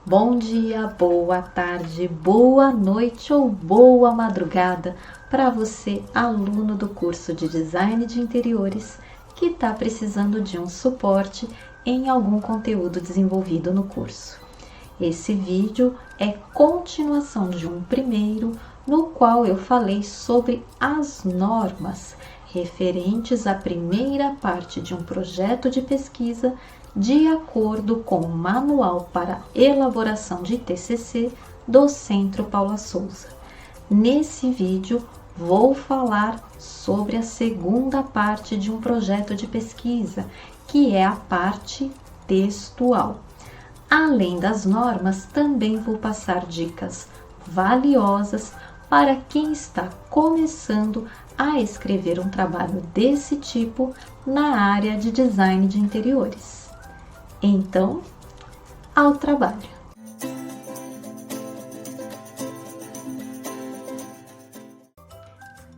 Bom dia, boa tarde, boa noite ou boa madrugada para você, aluno do curso de Design de Interiores, que está precisando de um suporte em algum conteúdo desenvolvido no curso. Esse vídeo é continuação de um primeiro, no qual eu falei sobre as normas referentes à primeira parte de um projeto de pesquisa de acordo com o Manual para Elaboração de TCC do Centro Paula Souza. Nesse vídeo, vou falar sobre a segunda parte de um projeto de pesquisa, que é a parte textual. Além das normas, também vou passar dicas valiosas para quem está começando a escrever um trabalho desse tipo na área de design de interiores. Então, ao trabalho!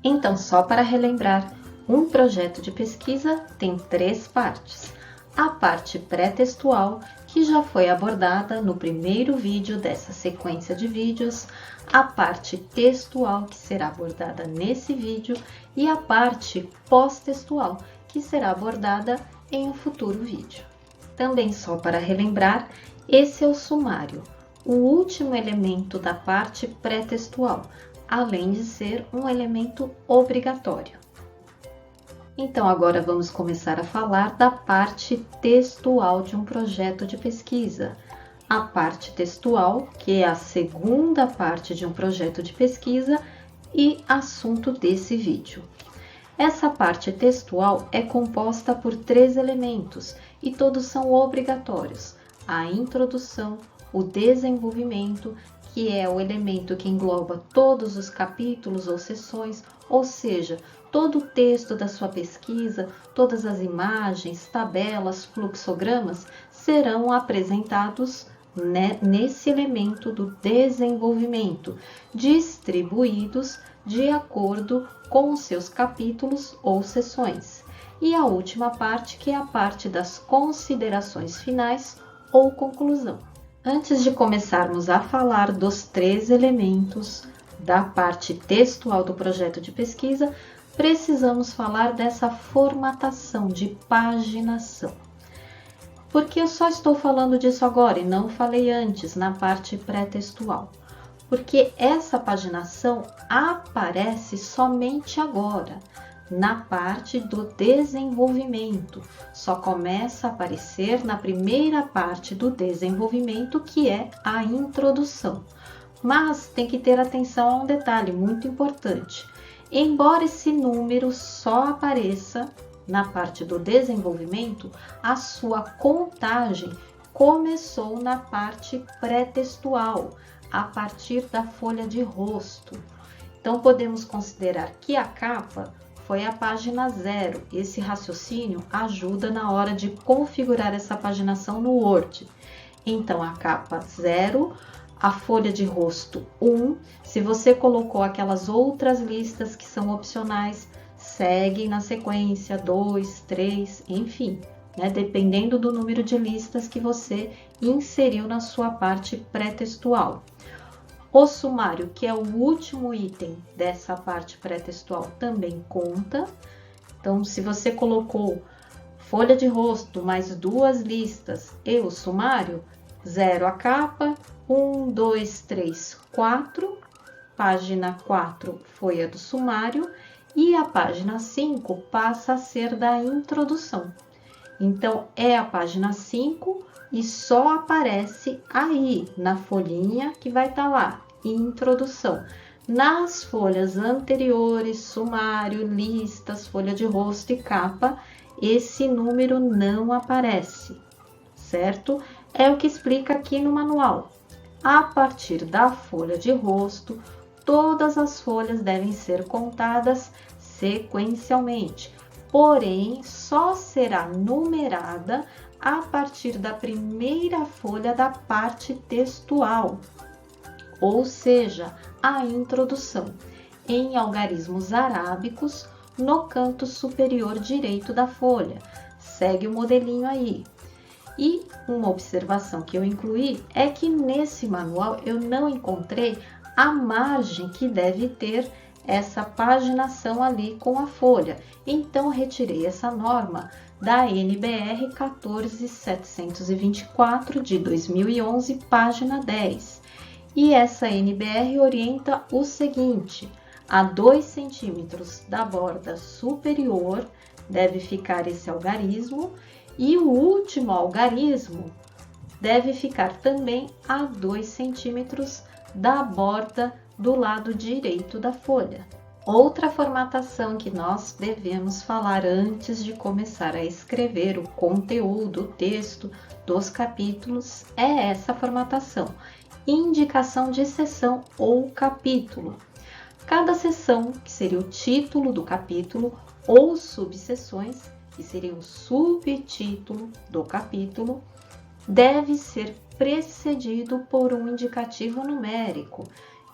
Então, só para relembrar, um projeto de pesquisa tem 3 partes. A parte pré-textual, que já foi abordada no primeiro vídeo dessa sequência de vídeos, a parte textual, que será abordada nesse vídeo, e a parte pós-textual, que será abordada em um futuro vídeo. Também só para relembrar, esse é o sumário, o último elemento da parte pré-textual, além de ser um elemento obrigatório. Então, agora vamos começar a falar da parte textual de um projeto de pesquisa. A parte textual, que é a segunda parte de um projeto de pesquisa e assunto desse vídeo. Essa parte textual é composta por 3 elementos e todos são obrigatórios. A introdução, o desenvolvimento, que é o elemento que engloba todos os capítulos ou seções, ou seja, todo o texto da sua pesquisa, todas as imagens, tabelas, fluxogramas serão apresentados nesse elemento do desenvolvimento, distribuídos de acordo com os seus capítulos ou seções. E a última parte, que é a parte das considerações finais ou conclusão. Antes de começarmos a falar dos 3 elementos da parte textual do projeto de pesquisa, precisamos falar dessa formatação de paginação. Porque eu só estou falando disso agora e não falei antes na parte pré-textual? Porque essa paginação aparece somente agora, na parte do desenvolvimento. Só começa a aparecer na primeira parte do desenvolvimento, que é a introdução. Mas tem que ter atenção a um detalhe muito importante. Embora esse número só apareça na parte do desenvolvimento, a sua contagem começou na parte pré-textual, a partir da folha de rosto. Então, podemos considerar que a capa foi a página 0. Esse raciocínio ajuda na hora de configurar essa paginação no Word. Então, a capa 0, a folha de rosto 1. Se você colocou aquelas outras listas que são opcionais, segue na sequência 2, 3, enfim, né? Dependendo do número de listas que você inseriu na sua parte pré-textual. O sumário, que é o último item dessa parte pré-textual, também conta. Então, se você colocou folha de rosto mais 2 listas e o sumário, 0 a capa, 1, 2, 3, 4, página 4 foi a do sumário e a página 5 passa a ser da introdução. Então, é a página 5 e só aparece aí na folhinha que vai estar lá, introdução. Nas folhas anteriores, sumário, listas, folha de rosto e capa, esse número não aparece, certo? É o que explica aqui no manual. A partir da folha de rosto, todas as folhas devem ser contadas sequencialmente, porém, só será numerada a partir da primeira folha da parte textual, ou seja, a introdução, em algarismos arábicos, no canto superior direito da folha. Segue o modelinho aí. E uma observação que eu incluí é que nesse manual eu não encontrei a margem que deve ter essa paginação ali com a folha. Então, retirei essa norma da NBR 14724 de 2011, página 10. E essa NBR orienta o seguinte: a 2 centímetros da borda superior deve ficar esse algarismo e o último algarismo deve ficar também a 2 centímetros da borda do lado direito da folha. Outra formatação que nós devemos falar antes de começar a escrever o conteúdo, o texto dos capítulos, é essa formatação: indicação de seção ou capítulo. Cada seção, que seria o título do capítulo, ou subseções, que seria o subtítulo do capítulo, deve ser precedido por um indicativo numérico.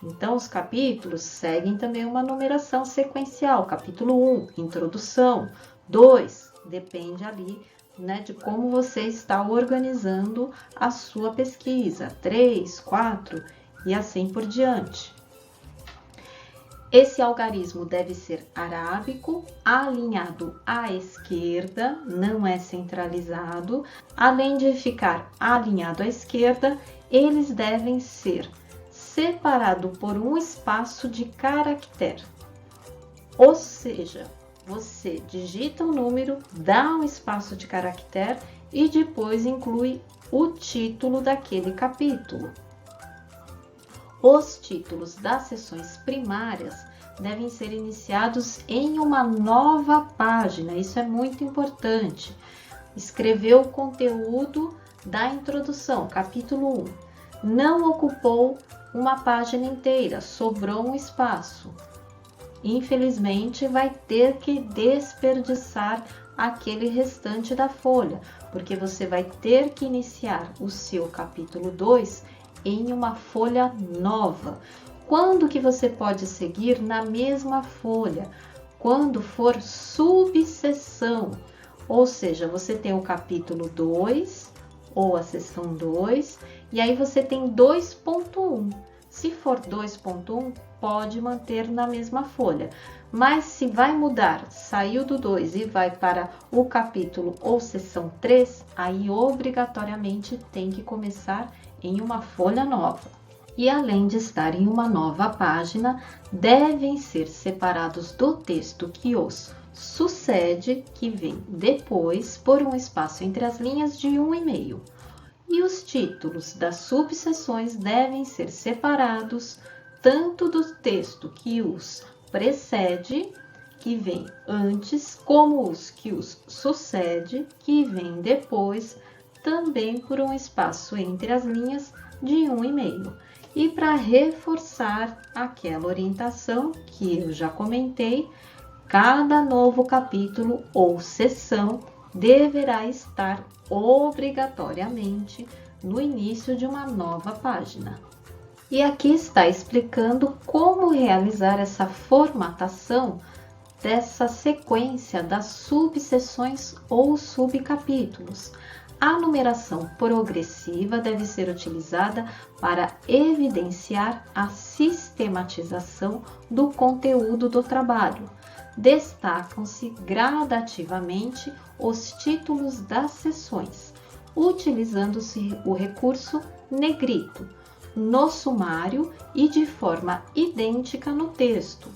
Então, os capítulos seguem também uma numeração sequencial. Capítulo 1, introdução. 2, depende ali, né, de como você está organizando a sua pesquisa. 3, 4 e assim por diante. Esse algarismo deve ser arábico, alinhado à esquerda, não é centralizado. Além de ficar alinhado à esquerda, eles devem ser separados por um espaço de caractere. Ou seja, você digita o número, dá um espaço de caractere e depois inclui o título daquele capítulo. Os títulos das seções primárias devem ser iniciados em uma nova página, isso é muito importante. Escreveu o conteúdo da introdução, capítulo 1. Não ocupou uma página inteira, sobrou um espaço. Infelizmente, vai ter que desperdiçar aquele restante da folha, porque você vai ter que iniciar o seu capítulo 2 em uma folha nova. Quando que você pode seguir na mesma folha? Quando for subseção, ou seja, você tem o capítulo 2 ou a seção 2 e aí você tem 2.1. Se for 2.1, pode manter na mesma folha. Mas se vai mudar, saiu do 2 e vai para o capítulo ou seção 3, aí obrigatoriamente tem que começar em uma folha nova. E além de estar em uma nova página, devem ser separados do texto que os sucede, que vem depois, por um espaço entre as linhas de 1,5. E os títulos das subseções devem ser separados tanto do texto que os precede, que vem antes, como os que os sucede, que vem depois, também por um espaço entre as linhas de 1,5. E para reforçar aquela orientação que eu já comentei, cada novo capítulo ou seção deverá estar obrigatoriamente no início de uma nova página. E aqui está explicando como realizar essa formatação dessa sequência das subseções ou subcapítulos. A numeração progressiva deve ser utilizada para evidenciar a sistematização do conteúdo do trabalho. Destacam-se gradativamente os títulos das seções, utilizando-se o recurso negrito no sumário e de forma idêntica no texto.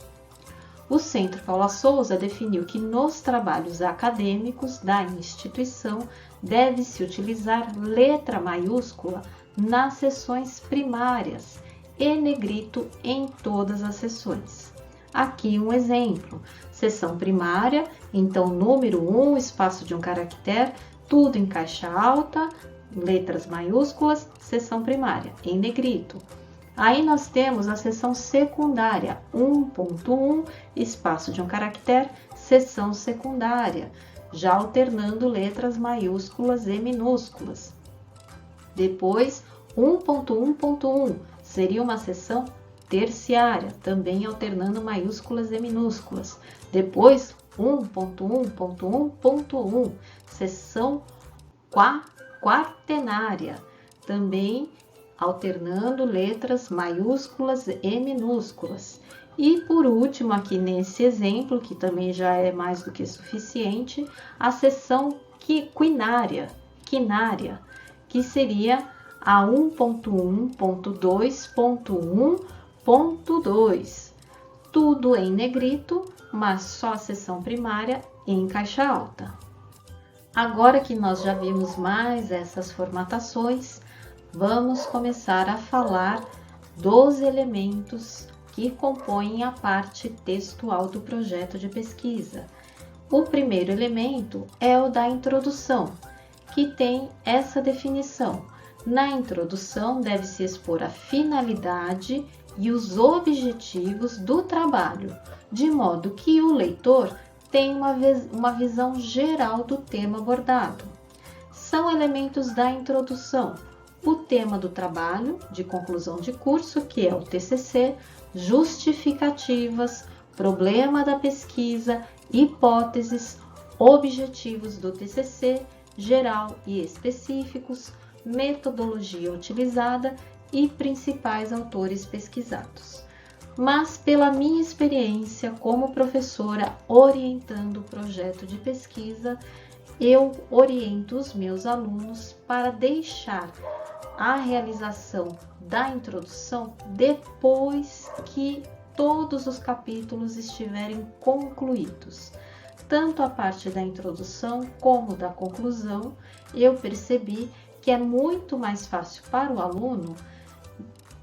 O Centro Paula Souza definiu que nos trabalhos acadêmicos da instituição deve-se utilizar letra maiúscula nas seções primárias e negrito em todas as seções. Aqui um exemplo: seção primária, então número 1, espaço de um caractere, tudo em caixa alta, letras maiúsculas, seção primária, em negrito. Aí nós temos a seção secundária, 1.1, espaço de um caractere, seção secundária, já alternando letras maiúsculas e minúsculas. Depois, 1.1.1, seria uma seção terciária, também alternando maiúsculas e minúsculas. Depois, 1.1.1.1, seção quaternária, também alternando letras maiúsculas e minúsculas. E por último, aqui nesse exemplo, que também já é mais do que suficiente, a seção quinária, que seria a 1.1.2.1.2. Tudo em negrito, mas só a seção primária em caixa alta. Agora que nós já vimos mais essas formatações, vamos começar a falar dos elementos que compõem a parte textual do projeto de pesquisa. O primeiro elemento é o da introdução, que tem essa definição. Na introdução, deve-se expor a finalidade e os objetivos do trabalho, de modo que o leitor tenha uma visão geral do tema abordado. São elementos da introdução: o tema do trabalho, de conclusão de curso, que é o TCC, justificativas, problema da pesquisa, hipóteses, objetivos do TCC, geral e específicos, metodologia utilizada e principais autores pesquisados. Mas pela minha experiência como professora orientando o projeto de pesquisa, eu oriento os meus alunos para deixar a realização da introdução depois que todos os capítulos estiverem concluídos. Tanto a parte da introdução como da conclusão, eu percebi que é muito mais fácil para o aluno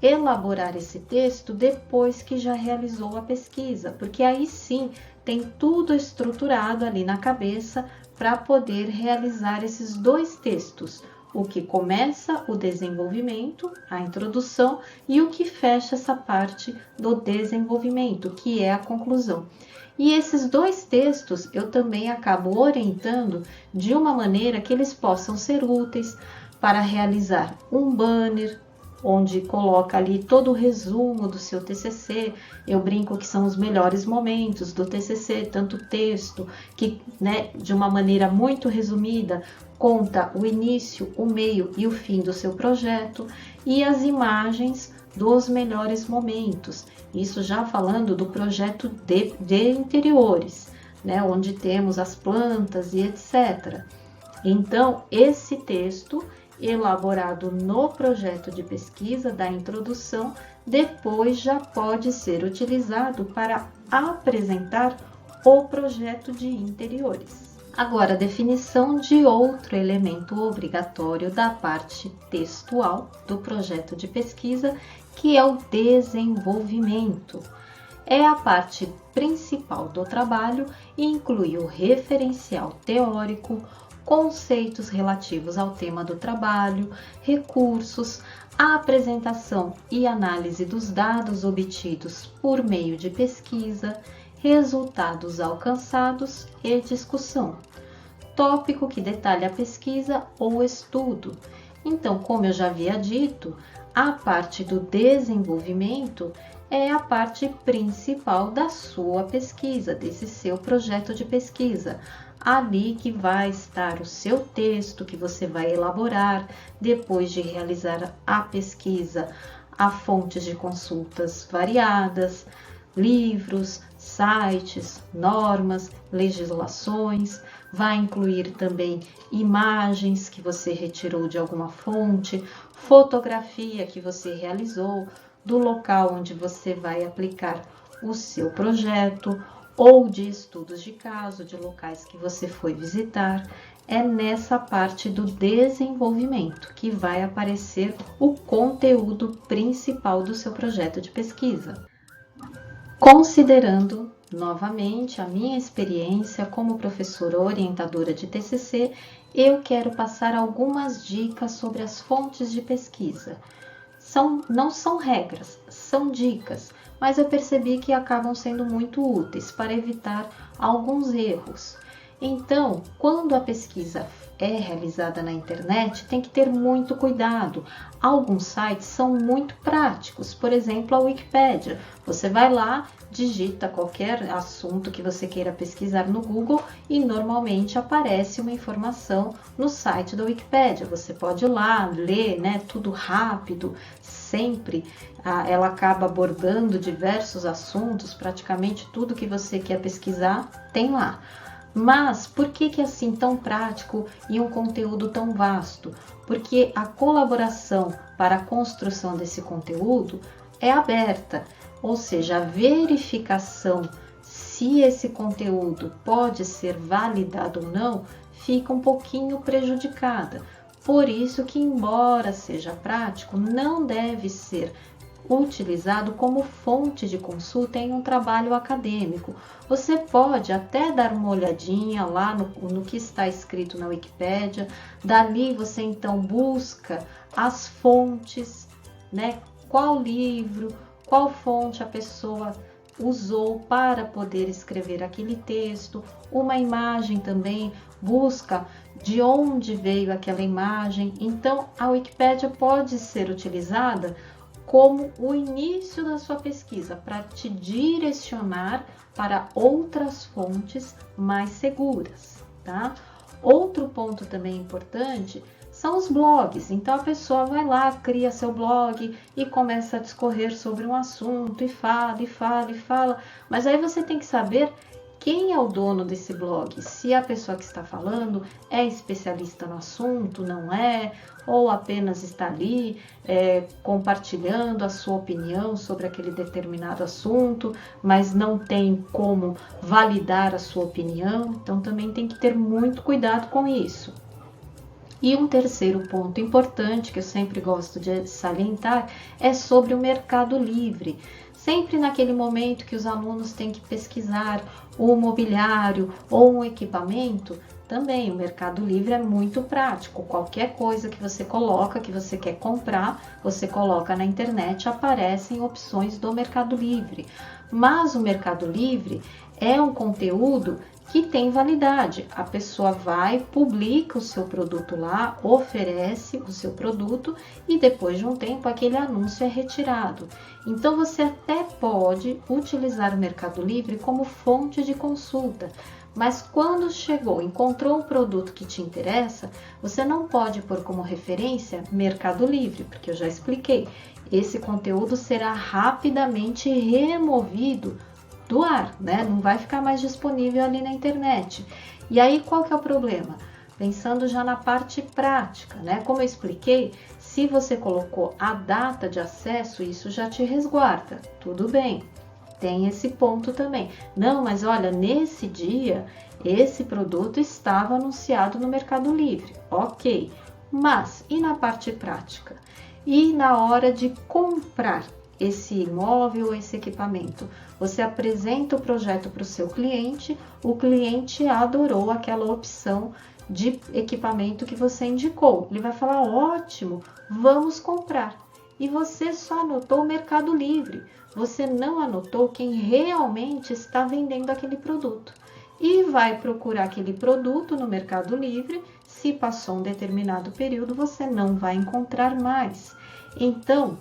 elaborar esse texto depois que já realizou a pesquisa, porque aí sim tem tudo estruturado ali na cabeça para poder realizar esses dois textos, o que começa o desenvolvimento, a introdução, e o que fecha essa parte do desenvolvimento, que é a conclusão. E esses dois textos eu também acabo orientando de uma maneira que eles possam ser úteis para realizar um banner, onde coloca ali todo o resumo do seu TCC. Eu brinco que são os melhores momentos do TCC, tanto o texto, que, de uma maneira muito resumida, conta o início, o meio e o fim do seu projeto, e as imagens dos melhores momentos. Isso já falando do projeto de interiores, onde temos as plantas e etc. Então, esse texto elaborado no projeto de pesquisa da introdução, depois já pode ser utilizado para apresentar o projeto de interiores. Agora, a definição de outro elemento obrigatório da parte textual do projeto de pesquisa, que é o desenvolvimento. É a parte principal do trabalho e inclui o referencial teórico, conceitos relativos ao tema do trabalho, recursos, a apresentação e análise dos dados obtidos por meio de pesquisa, resultados alcançados e discussão. Tópico que detalha a pesquisa ou estudo. Então, como eu já havia dito, a parte do desenvolvimento é a parte principal da sua pesquisa, desse seu projeto de pesquisa. Ali que vai estar o seu texto que você vai elaborar depois de realizar a pesquisa, a fontes de consultas variadas, livros, sites, normas, legislações. Vai incluir também imagens que você retirou de alguma fonte, fotografia que você realizou do local onde você vai aplicar o seu projeto, ou de estudos de caso, de locais que você foi visitar. É nessa parte do desenvolvimento que vai aparecer o conteúdo principal do seu projeto de pesquisa. Considerando novamente a minha experiência como professora orientadora de TCC, eu quero passar algumas dicas sobre as fontes de pesquisa. Não são regras, são dicas, mas eu percebi que acabam sendo muito úteis para evitar alguns erros. Então, quando a pesquisa é realizada na internet, tem que ter muito cuidado. Alguns sites são muito práticos, por exemplo, a Wikipédia. Você vai lá, digita qualquer assunto que você queira pesquisar no Google e normalmente aparece uma informação no site da Wikipédia. Você pode ir lá, ler, né, tudo rápido, sempre. Ela acaba abordando diversos assuntos, praticamente tudo que você quer pesquisar tem lá. Mas por que é assim tão prático e um conteúdo tão vasto? Porque a colaboração para a construção desse conteúdo é aberta, ou seja, a verificação se esse conteúdo pode ser validado ou não fica um pouquinho prejudicada. Por isso que, embora seja prático, não deve ser utilizado como fonte de consulta em um trabalho acadêmico. Você pode até dar uma olhadinha lá no que está escrito na Wikipédia, dali você então busca as fontes, né? Qual livro, qual fonte a pessoa usou para poder escrever aquele texto, uma imagem também, busca de onde veio aquela imagem. Então, a Wikipédia pode ser utilizada como o início da sua pesquisa, para te direcionar para outras fontes mais seguras, tá? Outro ponto também importante são os blogs. Então a pessoa vai lá, cria seu blog e começa a discorrer sobre um assunto e fala, e fala, e fala. Mas aí você tem que saber quem é o dono desse blog, se a pessoa que está falando é especialista no assunto, não é, ou apenas está ali compartilhando a sua opinião sobre aquele determinado assunto, mas não tem como validar a sua opinião. Então também tem que ter muito cuidado com isso. E um terceiro ponto importante que eu sempre gosto de salientar é sobre o Mercado Livre. Sempre naquele momento que os alunos têm que pesquisar um mobiliário ou um equipamento, também o Mercado Livre é muito prático. Qualquer coisa que você coloca, que você quer comprar, você coloca na internet, aparecem opções do Mercado Livre. Mas o Mercado Livre é um conteúdo que tem validade. A pessoa vai, publica o seu produto lá, oferece o seu produto e depois de um tempo aquele anúncio é retirado. Então você até pode utilizar o Mercado Livre como fonte de consulta, mas quando encontrou o produto que te interessa, você não pode pôr como referência Mercado Livre, porque eu já expliquei. Esse conteúdo será rapidamente removido do ar, né? Não vai ficar mais disponível ali na internet. E aí, qual que é o problema? Pensando já na parte prática, né? Como eu expliquei, se você colocou a data de acesso, isso já te resguarda. Tudo bem, tem esse ponto também. Não, mas olha, nesse dia, esse produto estava anunciado no Mercado Livre. Ok, mas e na parte prática? E na hora de comprar esse imóvel ou esse equipamento? Você apresenta o projeto para o seu cliente, o cliente adorou aquela opção de equipamento que você indicou. Ele vai falar, ótimo, vamos comprar. E você só anotou o Mercado Livre, você não anotou quem realmente está vendendo aquele produto. E vai procurar aquele produto no Mercado Livre, se passou um determinado período, você não vai encontrar mais. Então,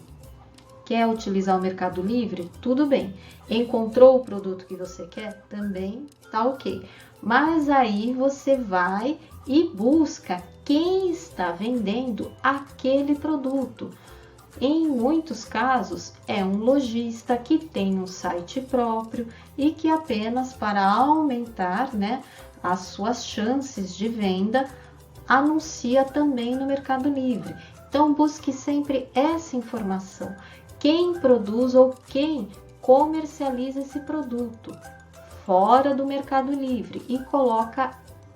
quer utilizar o Mercado Livre? Tudo bem. Encontrou o produto que você quer? Também tá ok. Mas aí você vai e busca quem está vendendo aquele produto. Em muitos casos, é um lojista que tem um site próprio e que apenas para aumentar, né, as suas chances de venda, anuncia também no Mercado Livre. Então, busque sempre essa informação. Quem produz ou quem comercializa esse produto fora do Mercado Livre e coloca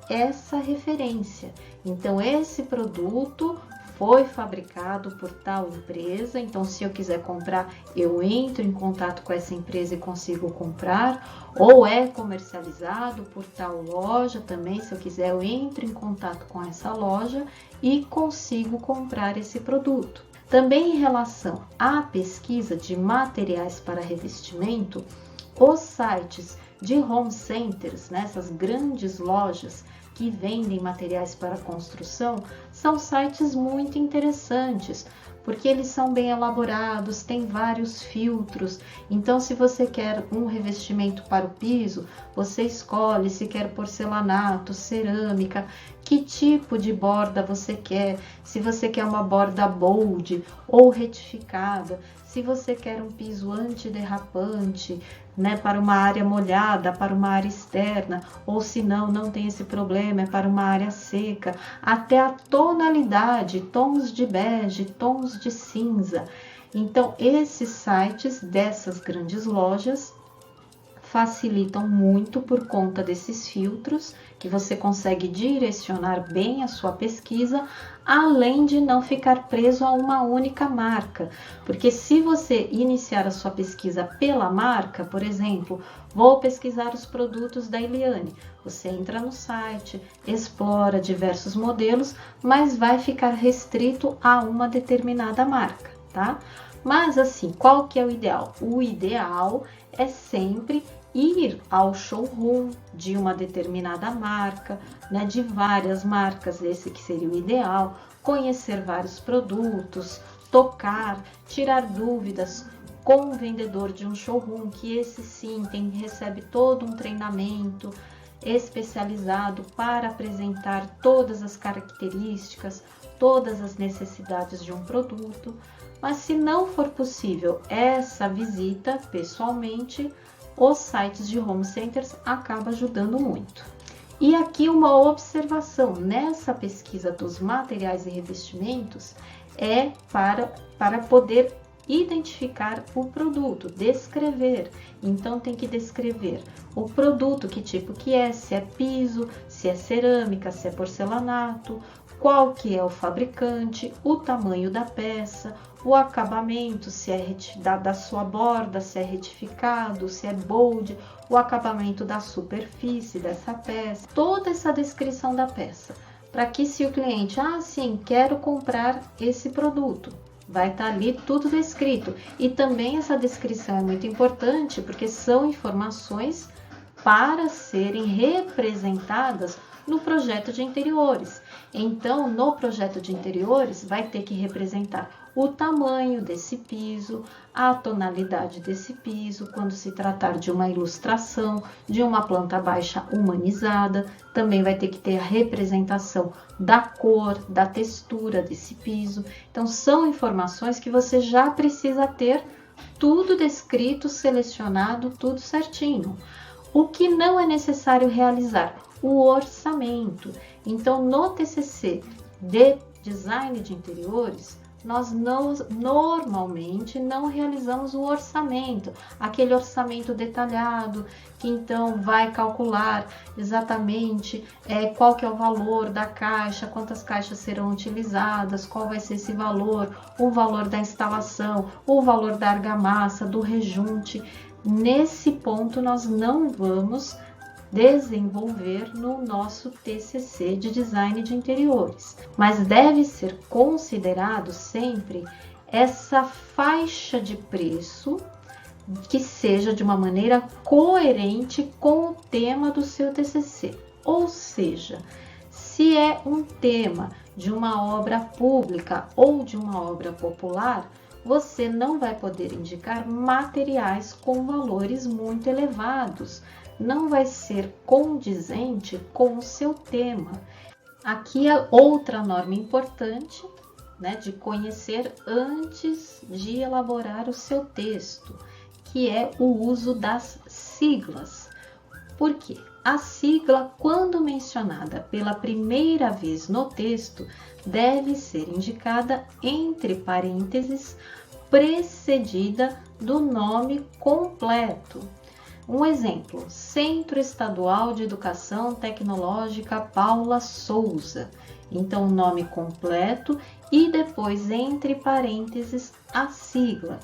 essa referência. Então, esse produto foi fabricado por tal empresa, então se eu quiser comprar, eu entro em contato com essa empresa e consigo comprar, ou é comercializado por tal loja também, se eu quiser, eu entro em contato com essa loja e consigo comprar esse produto. Também em relação à pesquisa de materiais para revestimento, os sites de home centers, né, essas grandes lojas que vendem materiais para construção, são sites muito interessantes, porque eles são bem elaborados, tem vários filtros. Então, se você quer um revestimento para o piso, você escolhe se quer porcelanato, cerâmica, que tipo de borda você quer, se você quer uma borda bold ou retificada, se você quer um piso antiderrapante, né, para uma área molhada, para uma área externa, ou se não tem esse problema, é para uma área seca, até a tonalidade, tons de bege, tons de cinza. Então, esses sites dessas grandes lojas facilitam muito por conta desses filtros, que você consegue direcionar bem a sua pesquisa, além de não ficar preso a uma única marca. Porque se você iniciar a sua pesquisa pela marca, por exemplo, vou pesquisar os produtos da Eliane, você entra no site, explora diversos modelos, mas vai ficar restrito a uma determinada marca, tá? Mas assim, qual que é o ideal? O ideal é sempre ir ao showroom de uma determinada marca, né, de várias marcas, esse que seria o ideal, conhecer vários produtos, tocar, tirar dúvidas com o vendedor de um showroom, que esse sim recebe todo um treinamento especializado para apresentar todas as características, todas as necessidades de um produto. Mas se não for possível essa visita pessoalmente, os sites de home centers acabam ajudando muito. E aqui uma observação, nessa pesquisa dos materiais e revestimentos, é para poder identificar o produto, descrever. Então tem que descrever o produto, que tipo que é, se é piso, se é cerâmica, se é porcelanato, qual que é o fabricante, o tamanho da peça, o acabamento, se é da sua borda, se é retificado, se é bold, o acabamento da superfície dessa peça, toda essa descrição da peça, para que se o cliente, sim, quero comprar esse produto, vai estar ali tudo descrito. E também essa descrição é muito importante, porque são informações para serem representadas no projeto de interiores. Então, no projeto de interiores, vai ter que representar o tamanho desse piso, a tonalidade desse piso, quando se tratar de uma ilustração, de uma planta baixa humanizada, também vai ter que ter a representação da cor, da textura desse piso. Então, são informações que você já precisa ter tudo descrito, selecionado, tudo certinho. O que não é necessário realizar? O orçamento. Então, no TCC de Design de Interiores, nós normalmente não realizamos o orçamento, aquele orçamento detalhado, que então vai calcular exatamente qual que é o valor da caixa, quantas caixas serão utilizadas, qual vai ser esse valor, o valor da instalação, o valor da argamassa, do rejunte. Nesse ponto, nós não vamos desenvolver no nosso TCC de Design de Interiores, mas deve ser considerado sempre essa faixa de preço que seja de uma maneira coerente com o tema do seu TCC. Ou seja, se é um tema de uma obra pública ou de uma obra popular, você não vai poder indicar materiais com valores muito elevados, não vai ser condizente com o seu tema. Aqui é outra norma importante, né, de conhecer antes de elaborar o seu texto, que é o uso das siglas. Por quê? A sigla, quando mencionada pela primeira vez no texto, deve ser indicada entre parênteses, precedida do nome completo. Um exemplo, Centro Estadual de Educação Tecnológica Paula Souza. Então, o nome completo e depois, entre parênteses, a sigla.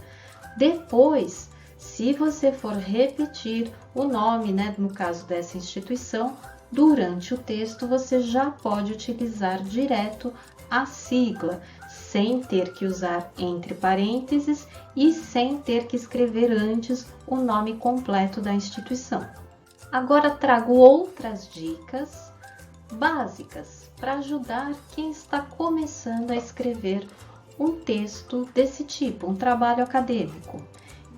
Depois, se você for repetir o nome, né, no caso dessa instituição, durante o texto você já pode utilizar direto a sigla, sem ter que usar entre parênteses e sem ter que escrever antes o nome completo da instituição. Agora trago outras dicas básicas para ajudar quem está começando a escrever um texto desse tipo, um trabalho acadêmico.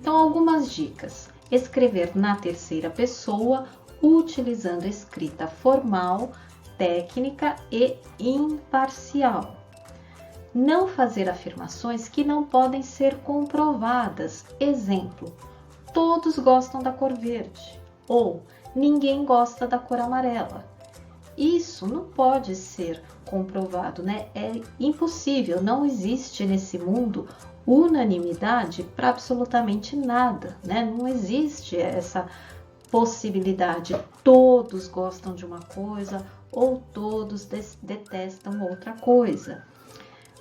Então, algumas dicas: escrever na terceira pessoa, utilizando escrita formal, técnica e imparcial. Não fazer afirmações que não podem ser comprovadas. Exemplo: todos gostam da cor verde, ou ninguém gosta da cor amarela. Isso não pode ser comprovado, né? É impossível, não existe nesse mundo unanimidade para absolutamente nada, né? Não existe essa possibilidade. Todos gostam de uma coisa ou todos detestam outra coisa.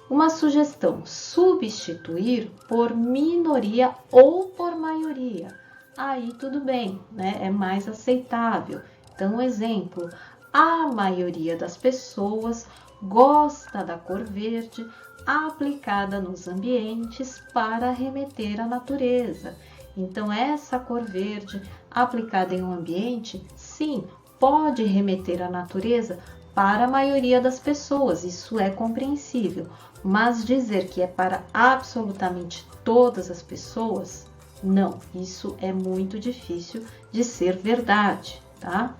Uma sugestão: substituir por minoria ou por maioria. Aí tudo bem, né? É mais aceitável. Então, exemplo: a maioria das pessoas gosta da cor verde aplicada nos ambientes para remeter à natureza. Então, essa cor verde aplicada em um ambiente, sim, pode remeter à natureza para a maioria das pessoas, isso é compreensível, mas dizer que é para absolutamente todas as pessoas, não, isso é muito difícil de ser verdade, tá?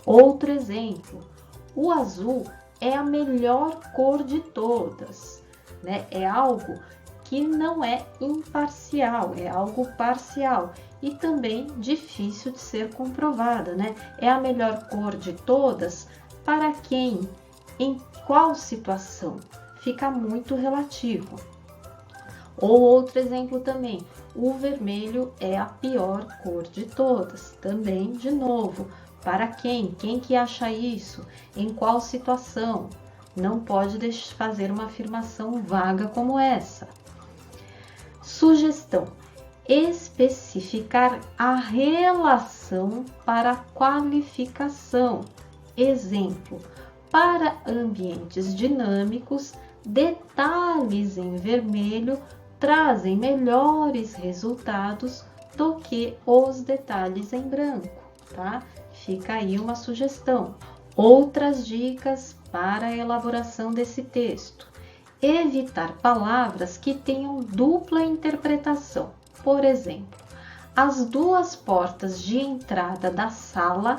Outro exemplo: o azul é a melhor cor de todas, né? É algo que não é imparcial, é algo parcial e também difícil de ser comprovada, né? É a melhor cor de todas para quem? Em qual situação? Fica muito relativo. Ou outro exemplo também: o vermelho é a pior cor de todas. Também, de novo, para quem? Quem que acha isso? Em qual situação? Não pode fazer uma afirmação vaga como essa. Sugestão: especificar a relação para a qualificação. Exemplo: para ambientes dinâmicos, detalhes em vermelho trazem melhores resultados do que os detalhes em branco, tá? Fica aí uma sugestão. Outras dicas para a elaboração desse texto: evitar palavras que tenham dupla interpretação. Por exemplo, as duas portas de entrada da sala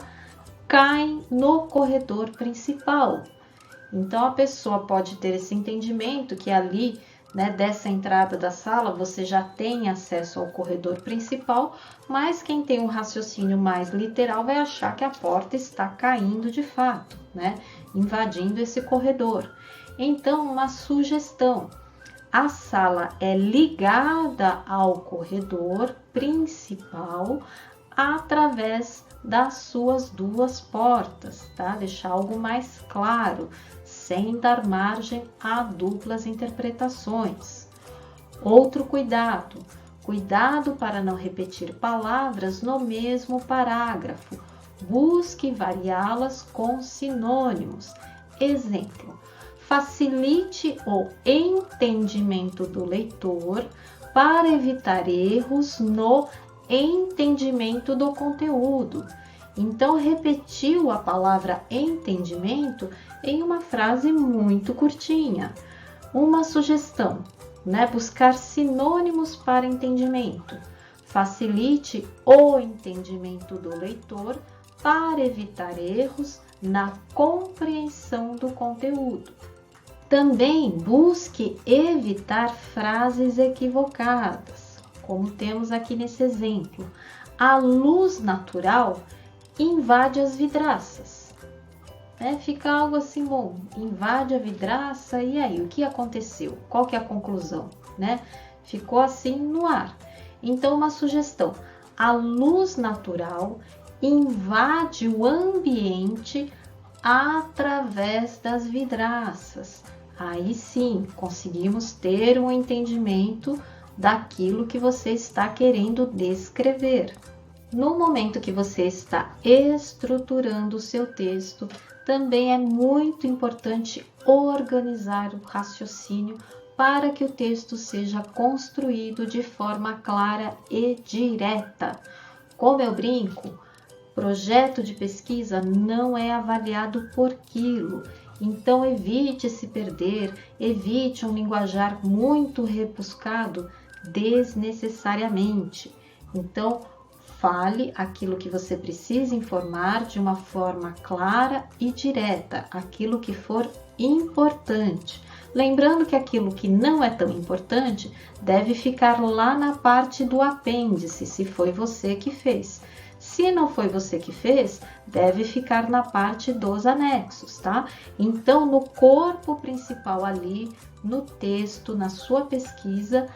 caem no corredor principal. Então, a pessoa pode ter esse entendimento que ali, né, dessa entrada da sala, você já tem acesso ao corredor principal, mas quem tem um raciocínio mais literal vai achar que a porta está caindo de fato, né, invadindo esse corredor. Então, uma sugestão: a sala é ligada ao corredor principal através das suas duas portas, tá? Deixar algo mais claro, sem dar margem a duplas interpretações. Outro cuidado: cuidado para não repetir palavras no mesmo parágrafo. Busque variá-las com sinônimos. Exemplo: facilite o entendimento do leitor para evitar erros no entendimento do conteúdo. Então, repetiu a palavra entendimento em uma frase muito curtinha. Uma sugestão, né? Buscar sinônimos para entendimento. Facilite o entendimento do leitor para evitar erros na compreensão do conteúdo. Também busque evitar frases equivocadas, como temos aqui nesse exemplo. A luz natural invade as vidraças. Fica algo assim, bom, invade a vidraça, e aí, o que aconteceu? Qual que é a conclusão? Ficou assim no ar. Então, uma sugestão: a luz natural invade o ambiente através das vidraças. Aí sim, conseguimos ter um entendimento daquilo que você está querendo descrever. No momento que você está estruturando o seu texto, também é muito importante organizar o raciocínio para que o texto seja construído de forma clara e direta. Como eu brinco, projeto de pesquisa não é avaliado por quilo. Então, evite se perder, evite um linguajar muito rebuscado desnecessariamente. Então, fale aquilo que você precisa informar de uma forma clara e direta, aquilo que for importante. Lembrando que aquilo que não é tão importante deve ficar lá na parte do apêndice, se foi você que fez. Se não foi você que fez, deve ficar na parte dos anexos, tá? Então, no corpo principal ali, no texto, na sua pesquisa,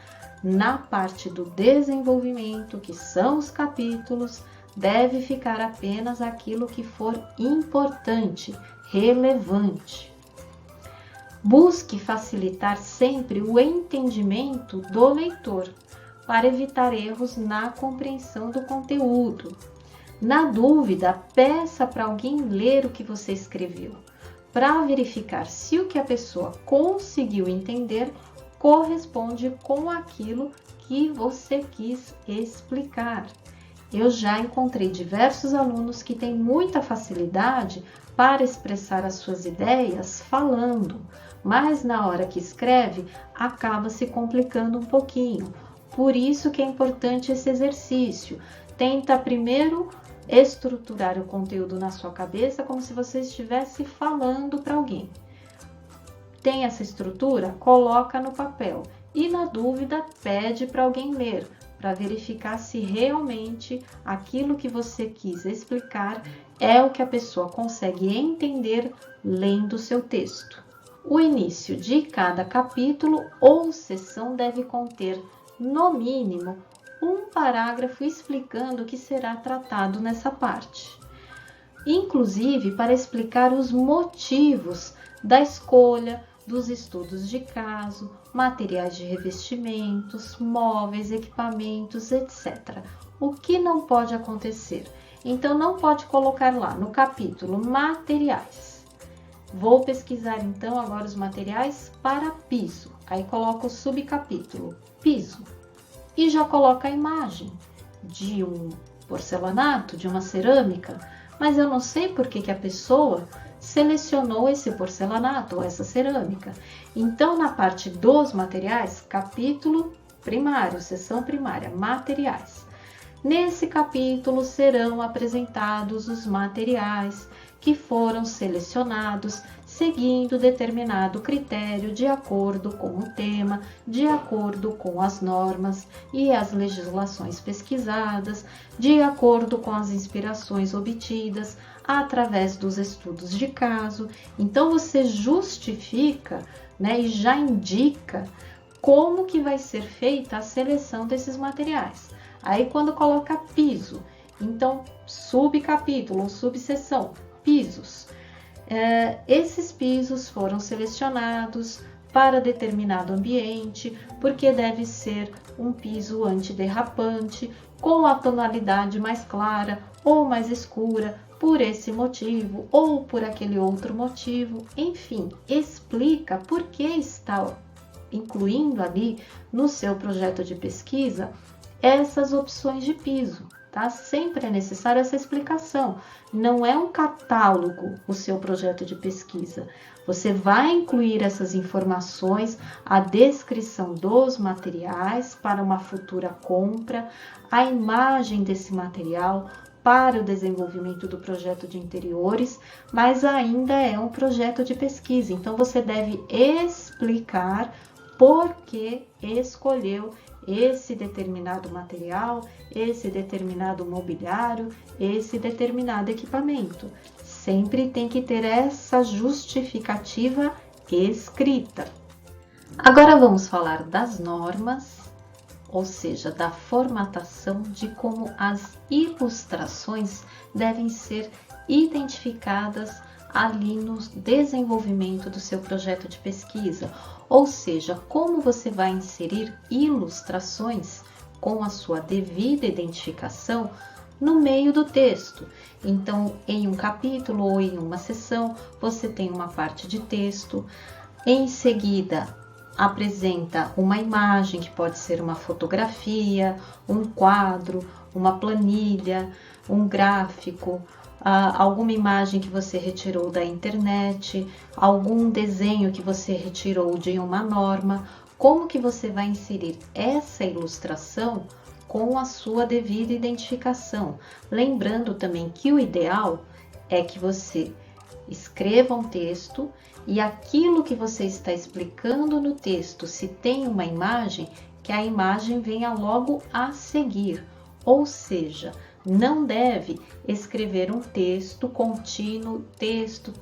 na parte do desenvolvimento, que são os capítulos, deve ficar apenas aquilo que for importante, relevante. Busque facilitar sempre o entendimento do leitor, para evitar erros na compreensão do conteúdo. Na dúvida, peça para alguém ler o que você escreveu, para verificar se o que a pessoa conseguiu entender corresponde com aquilo que você quis explicar. Eu já encontrei diversos alunos que têm muita facilidade para expressar as suas ideias falando, mas na hora que escreve acaba se complicando um pouquinho. Por isso que é importante esse exercício. Tenta primeiro estruturar o conteúdo na sua cabeça como se você estivesse falando para alguém. Tem essa estrutura? Coloca no papel e, na dúvida, pede para alguém ler, para verificar se realmente aquilo que você quis explicar é o que a pessoa consegue entender lendo o seu texto. O início de cada capítulo ou seção deve conter, no mínimo, um parágrafo explicando o que será tratado nessa parte. Inclusive para explicar os motivos da escolha, dos estudos de caso, materiais de revestimentos, móveis, equipamentos, etc. O que não pode acontecer? Então, não pode colocar lá no capítulo materiais. Vou pesquisar então agora os materiais para piso. Aí coloco o subcapítulo, piso. E já coloca a imagem de um porcelanato, de uma cerâmica, mas eu não sei por que a pessoa selecionou esse porcelanato ou essa cerâmica. Então, na parte dos materiais, capítulo primário, seção primária, materiais. Nesse capítulo serão apresentados os materiais que foram selecionados seguindo determinado critério de acordo com o tema, de acordo com as normas e as legislações pesquisadas, de acordo com as inspirações obtidas através dos estudos de caso. Então, você justifica, e já indica como que vai ser feita a seleção desses materiais. Aí, quando coloca piso, então, subcapítulo ou subseção, pisos. Esses pisos foram selecionados para determinado ambiente, porque deve ser um piso antiderrapante, com a tonalidade mais clara ou mais escura, por esse motivo ou por aquele outro motivo. Enfim, explica por que está incluindo ali no seu projeto de pesquisa essas opções de piso. Tá? Sempre é necessária essa explicação. Não é um catálogo o seu projeto de pesquisa. Você vai incluir essas informações, a descrição dos materiais para uma futura compra, a imagem desse material para o desenvolvimento do projeto de interiores, mas ainda é um projeto de pesquisa. Então, você deve explicar por que escolheu esse determinado material, esse determinado mobiliário, esse determinado equipamento. Sempre tem que ter essa justificativa escrita. Agora vamos falar das normas, ou seja, da formatação de como as ilustrações devem ser identificadas ali no desenvolvimento do seu projeto de pesquisa, ou seja, como você vai inserir ilustrações com a sua devida identificação no meio do texto. Então, em um capítulo ou em uma seção, você tem uma parte de texto, em seguida apresenta uma imagem que pode ser uma fotografia, um quadro, uma planilha, um gráfico, alguma imagem que você retirou da internet, algum desenho que você retirou de uma norma, como que você vai inserir essa ilustração com a sua devida identificação. Lembrando também que o ideal é que você escreva um texto e aquilo que você está explicando no texto, se tem uma imagem, que a imagem venha logo a seguir. Ou seja, não deve escrever um texto contínuo, texto,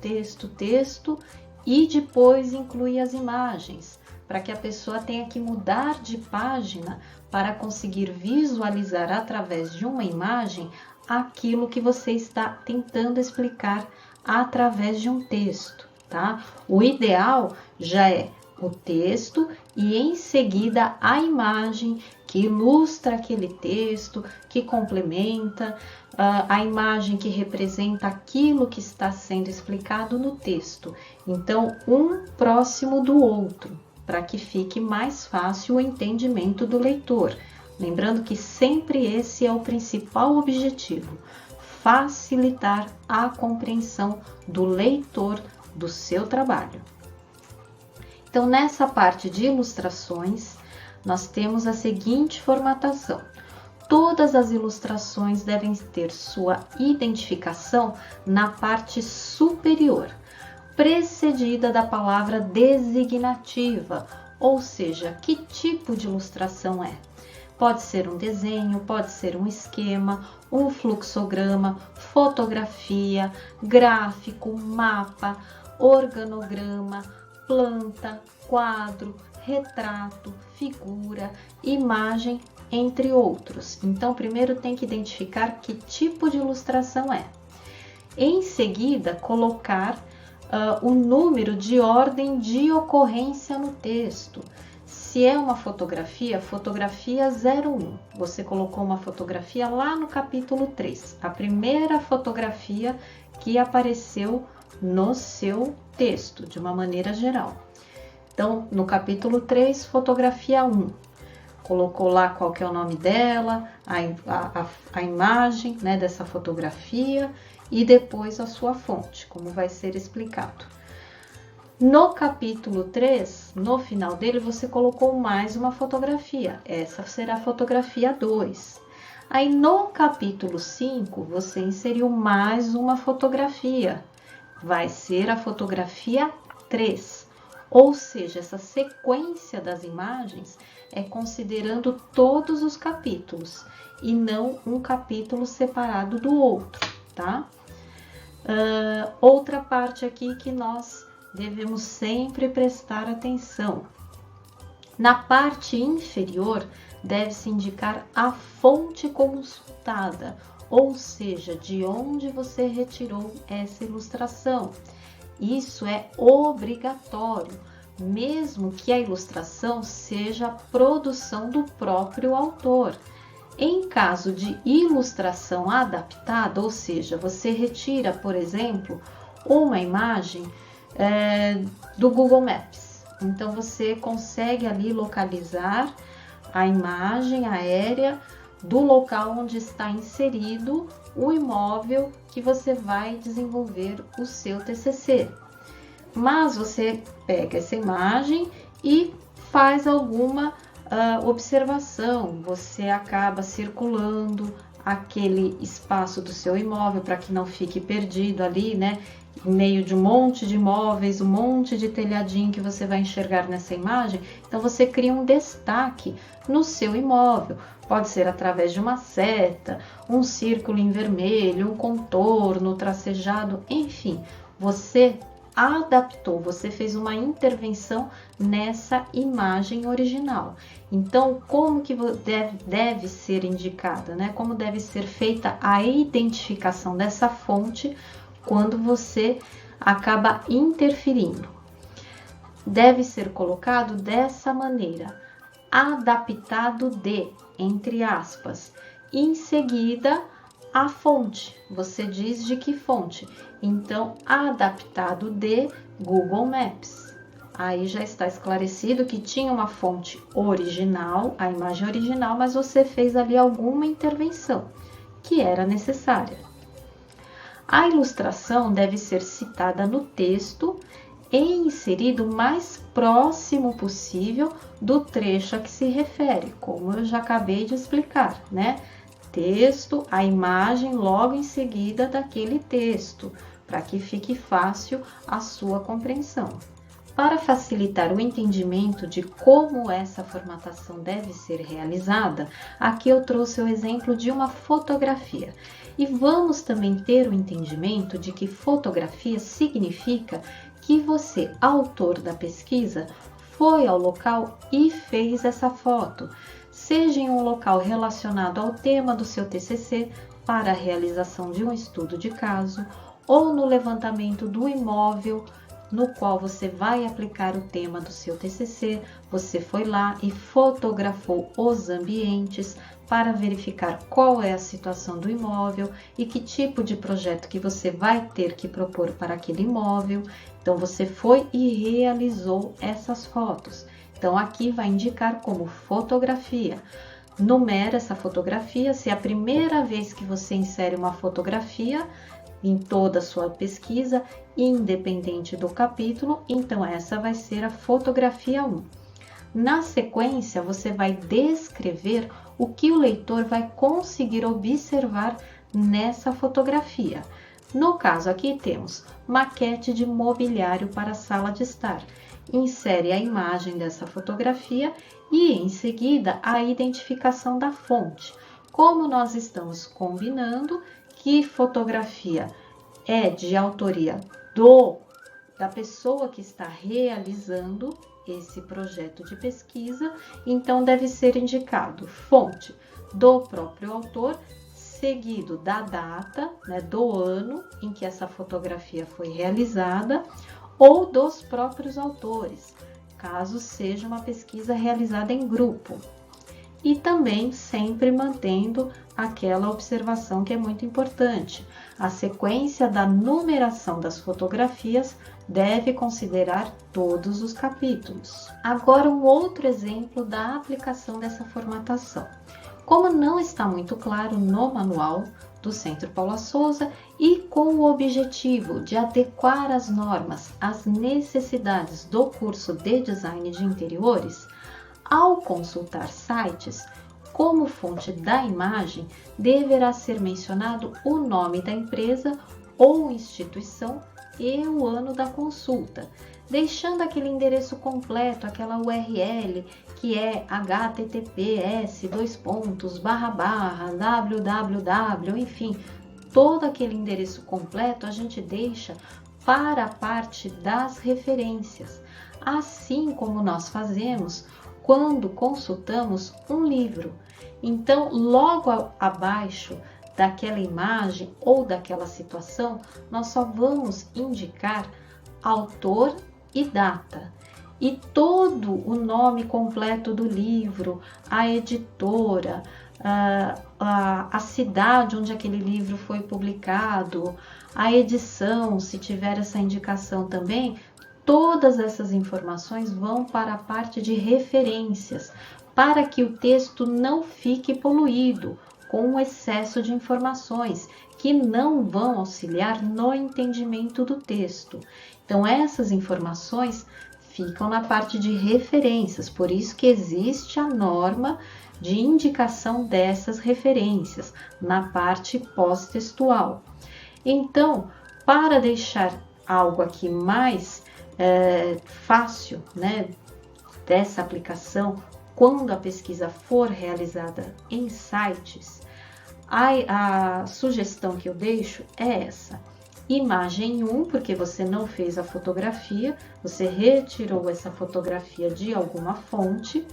e depois incluir as imagens, para que a pessoa tenha que mudar de página para conseguir visualizar através de uma imagem aquilo que você está tentando explicar através de um texto, tá? O ideal já é o texto e em seguida a imagem que ilustra aquele texto, que complementa, a imagem que representa aquilo que está sendo explicado no texto. Então, um próximo do outro, para que fique mais fácil o entendimento do leitor. Lembrando que sempre esse é o principal objetivo, facilitar a compreensão do leitor do seu trabalho. Então, nessa parte de ilustrações, nós temos a seguinte formatação. Todas as ilustrações devem ter sua identificação na parte superior, precedida da palavra designativa, ou seja, que tipo de ilustração é. Pode ser um desenho, pode ser um esquema, um fluxograma, fotografia, gráfico, mapa, organograma, planta, quadro, retrato, figura, imagem, entre outros. Então, primeiro tem que identificar que tipo de ilustração é. Em seguida, colocar o número de ordem de ocorrência no texto. Se é uma fotografia, fotografia 01. Você colocou uma fotografia lá no capítulo 3, a primeira fotografia que apareceu no seu texto, de uma maneira geral. Então, no capítulo 3, fotografia 1. Colocou lá qual que é o nome dela, a imagem, né, dessa fotografia e depois a sua fonte, como vai ser explicado. No capítulo 3, no final dele, você colocou mais uma fotografia. Essa será a fotografia 2. Aí, no capítulo 5, você inseriu mais uma fotografia. Vai ser a fotografia 3. Ou seja, essa sequência das imagens é considerando todos os capítulos e não um capítulo separado do outro, tá? Outra parte aqui que nós devemos sempre prestar atenção. Na parte inferior, deve-se indicar a fonte consultada, ou seja, de onde você retirou essa ilustração. Isso é obrigatório, mesmo que a ilustração seja a produção do próprio autor. Em caso de ilustração adaptada, ou seja, você retira, por exemplo, uma imagem do Google Maps. Então, você consegue ali localizar a imagem aérea do local onde está inserido o imóvel que você vai desenvolver o seu TCC. Mas você pega essa imagem e faz alguma observação, você acaba circulando aquele espaço do seu imóvel para que não fique perdido ali, né? Em meio de um monte de imóveis, um monte de telhadinho que você vai enxergar nessa imagem. Então, você cria um destaque no seu imóvel. Pode ser através de uma seta, um círculo em vermelho, um contorno tracejado, enfim. Você adaptou, você fez uma intervenção nessa imagem original. Então, como que deve ser indicada, né? Como deve ser feita a identificação dessa fonte quando você acaba interferindo? Deve ser colocado dessa maneira, adaptado de, entre aspas, em seguida a fonte. Você diz de que fonte? Então, adaptado de Google Maps. Aí já está esclarecido que tinha uma fonte original, a imagem original, mas você fez ali alguma intervenção, que que era necessária. A ilustração deve ser citada no texto e inserido o mais próximo possível do trecho a que se refere, como eu já acabei de explicar, né? Texto, a imagem logo em seguida daquele texto, para que fique fácil a sua compreensão. Para facilitar o entendimento de como essa formatação deve ser realizada, aqui eu trouxe o exemplo de uma fotografia. E vamos também ter o entendimento de que fotografia significa que você, autor da pesquisa, foi ao local e fez essa foto, seja em um local relacionado ao tema do seu TCC para a realização de um estudo de caso, ou no levantamento do imóvel no qual você vai aplicar o tema do seu TCC, você foi lá e fotografou os ambientes para verificar qual é a situação do imóvel e que tipo de projeto que você vai ter que propor para aquele imóvel. Então, você foi e realizou essas fotos. Então, aqui vai indicar como fotografia. Numera essa fotografia, se é a primeira vez que você insere uma fotografia em toda a sua pesquisa, independente do capítulo, então essa vai ser a fotografia 1. Na sequência, você vai descrever o que o leitor vai conseguir observar nessa fotografia. No caso aqui temos maquete de mobiliário para a sala de estar. Insere a imagem dessa fotografia e, em seguida, a identificação da fonte. Como nós estamos combinando que fotografia é de autoria da pessoa que está realizando esse projeto de pesquisa, então deve ser indicado fonte do próprio autor, seguido da data, né, do ano em que essa fotografia foi realizada, ou dos próprios autores, caso seja uma pesquisa realizada em grupo. E também sempre mantendo aquela observação que é muito importante. A sequência da numeração das fotografias deve considerar todos os capítulos. Agora, um outro exemplo da aplicação dessa formatação. Como não está muito claro no manual do Centro Paula Souza e com o objetivo de adequar as normas às necessidades do curso de Design de Interiores, ao consultar sites, como fonte da imagem, deverá ser mencionado o nome da empresa ou instituição e o ano da consulta, deixando aquele endereço completo, aquela URL que é https://www, enfim, todo aquele endereço completo a gente deixa para a parte das referências, assim como nós fazemos quando consultamos um livro. Então, logo abaixo daquela imagem ou daquela situação, nós só vamos indicar autor e data. E todo o nome completo do livro, a editora, a cidade onde aquele livro foi publicado, a edição, se tiver essa indicação também, todas essas informações vão para a parte de referências, para que o texto não fique poluído com o excesso de informações que não vão auxiliar no entendimento do texto. Então, essas informações ficam na parte de referências, por isso que existe a norma de indicação dessas referências na parte pós-textual. Então, para deixar algo aqui mais fácil, né, dessa aplicação, quando a pesquisa for realizada em sites, a sugestão que eu deixo é essa. Imagem 1, porque você não fez a fotografia, você retirou essa fotografia de alguma fonte,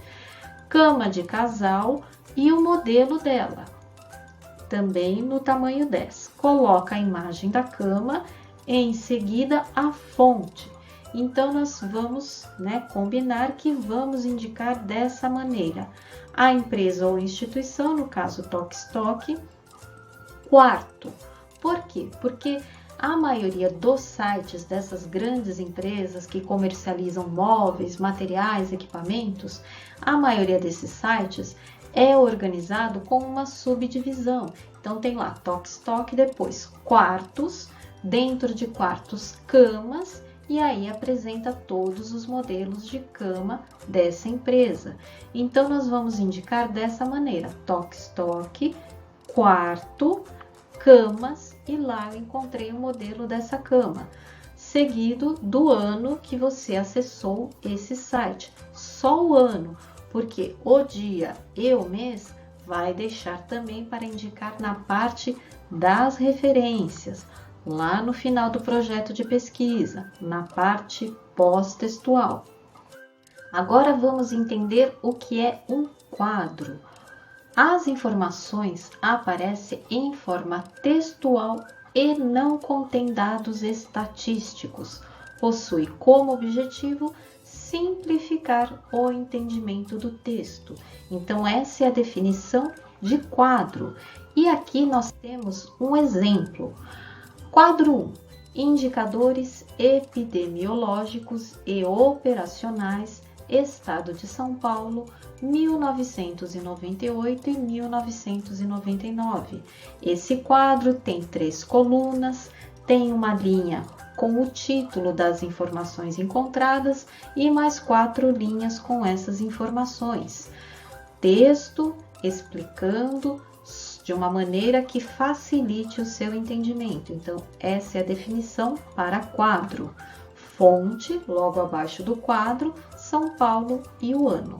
cama de casal e o modelo dela, também no tamanho 10. Coloca a imagem da cama e em seguida a fonte. Então, nós vamos, combinar que vamos indicar dessa maneira. A empresa ou instituição, no caso Tokstok. Quarto, por quê? Porque a maioria dos sites dessas grandes empresas que comercializam móveis, materiais, equipamentos, a maioria desses sites é organizado com uma subdivisão. Então, tem lá toque-estoque, depois quartos, dentro de quartos, camas, e aí apresenta todos os modelos de cama dessa empresa. Então, nós vamos indicar dessa maneira: toque-estoque, quarto, camas, e lá eu encontrei o modelo dessa cama, seguido do ano que você acessou esse site. Só o ano, porque o dia e o mês vai deixar também para indicar na parte das referências, lá no final do projeto de pesquisa, na parte pós-textual. Agora vamos entender o que é um quadro. As informações aparecem em forma textual e não contém dados estatísticos. Possui como objetivo simplificar o entendimento do texto. Então, essa é a definição de quadro. E aqui nós temos um exemplo. Quadro 1. Indicadores epidemiológicos e operacionais, Estado de São Paulo, 1998 e 1999. Esse quadro tem 3 colunas, tem uma linha com o título das informações encontradas e mais 4 linhas com essas informações. Texto explicando de uma maneira que facilite o seu entendimento. Então, essa é a definição para quadro. Fonte, logo abaixo do quadro, São Paulo e o ano.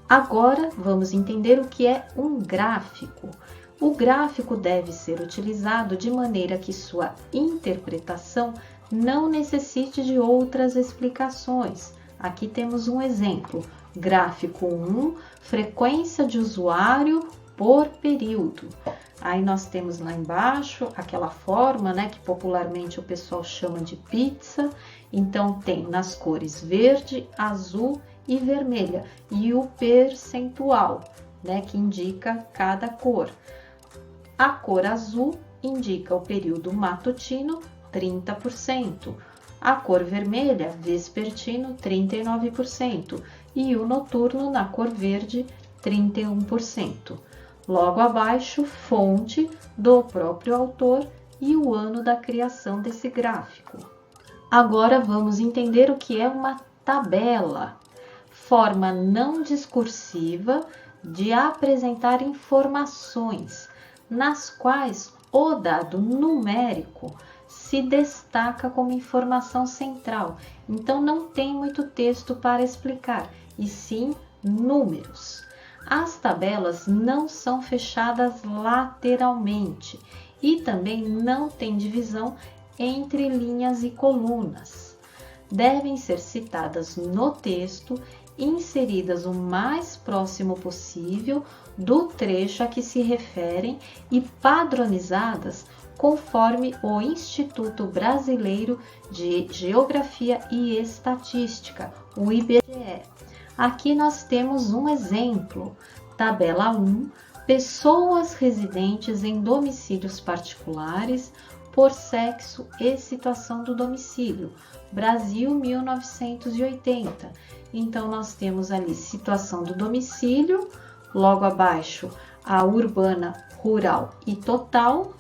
Agora, vamos entender o que é um gráfico. O gráfico deve ser utilizado de maneira que sua interpretação não necessite de outras explicações. Aqui temos um exemplo. Gráfico 1, frequência de usuário por período. Aí nós temos lá embaixo aquela forma, né, que popularmente o pessoal chama de pizza. Então, tem nas cores verde, azul e vermelha. E o percentual, né, que indica cada cor. A cor azul indica o período matutino, 30%. A cor vermelha, vespertino, 39%. E o noturno, na cor verde, 31%. Logo abaixo, fonte do próprio autor e o ano da criação desse gráfico. Agora vamos entender o que é uma tabela. Forma não discursiva de apresentar informações, nas quais o dado numérico se destaca como informação central. Então, não tem muito texto para explicar, e sim números. As tabelas não são fechadas lateralmente e também não tem divisão entre linhas e colunas. Devem ser citadas no texto, inseridas o mais próximo possível do trecho a que se referem e padronizadas conforme o Instituto Brasileiro de Geografia e Estatística, o IBGE. Aqui nós temos um exemplo. Tabela 1, pessoas residentes em domicílios particulares por sexo e situação do domicílio. Brasil, 1980. Então, nós temos ali situação do domicílio, logo abaixo a urbana, rural e total,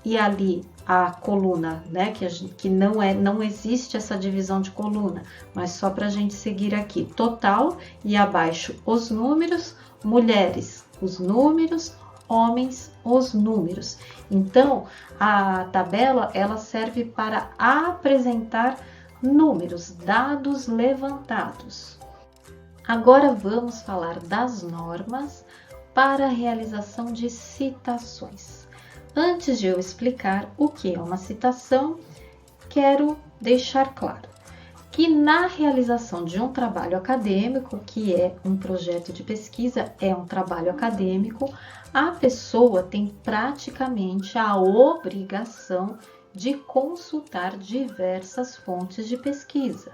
e ali a coluna, né, que não existe essa divisão de coluna, mas só para a gente seguir aqui, total, e abaixo os números, mulheres, os números, homens, os números. Então, a tabela, ela serve para apresentar números, dados levantados. Agora vamos falar das normas para a realização de citações. Antes de eu explicar o que é uma citação, quero deixar claro que na realização de um trabalho acadêmico, que é um projeto de pesquisa, é um trabalho acadêmico, a pessoa tem praticamente a obrigação de consultar diversas fontes de pesquisa.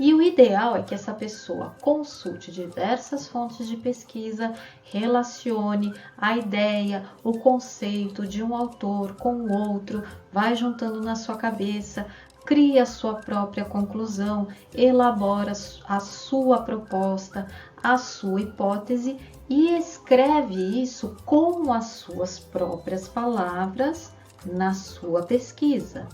E o ideal é que essa pessoa consulte diversas fontes de pesquisa, relacione a ideia, o conceito de um autor com o outro, vai juntando na sua cabeça, crie a sua própria conclusão, elabora a sua proposta, a sua hipótese e escreve isso com as suas próprias palavras na sua pesquisa.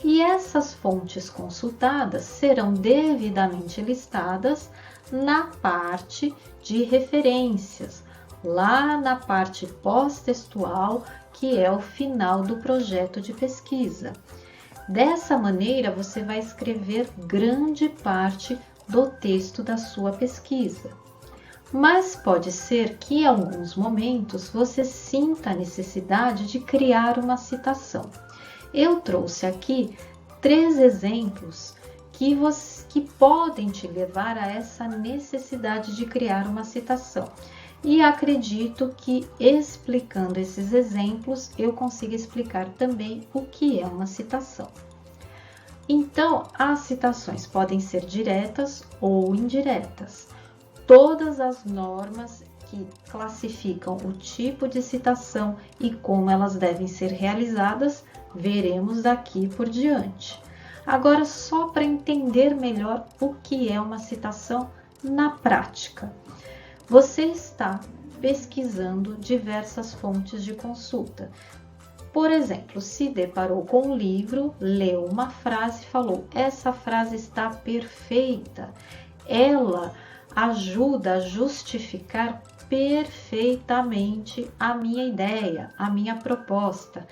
E essas fontes consultadas serão devidamente listadas na parte de referências, lá na parte pós-textual, que é o final do projeto de pesquisa. Dessa maneira, você vai escrever grande parte do texto da sua pesquisa. Mas pode ser que em alguns momentos você sinta a necessidade de criar uma citação. Eu trouxe aqui 3 exemplos que podem te levar a essa necessidade de criar uma citação. E acredito que explicando esses exemplos, eu consigo explicar também o que é uma citação. Então, as citações podem ser diretas ou indiretas. Todas as normas que classificam o tipo de citação e como elas devem ser realizadas, veremos daqui por diante. Agora, só para entender melhor o que é uma citação na prática. Você está pesquisando diversas fontes de consulta. Por exemplo, se deparou com um livro, leu uma frase e falou: essa frase está perfeita, ela ajuda a justificar perfeitamente a minha ideia, a minha proposta.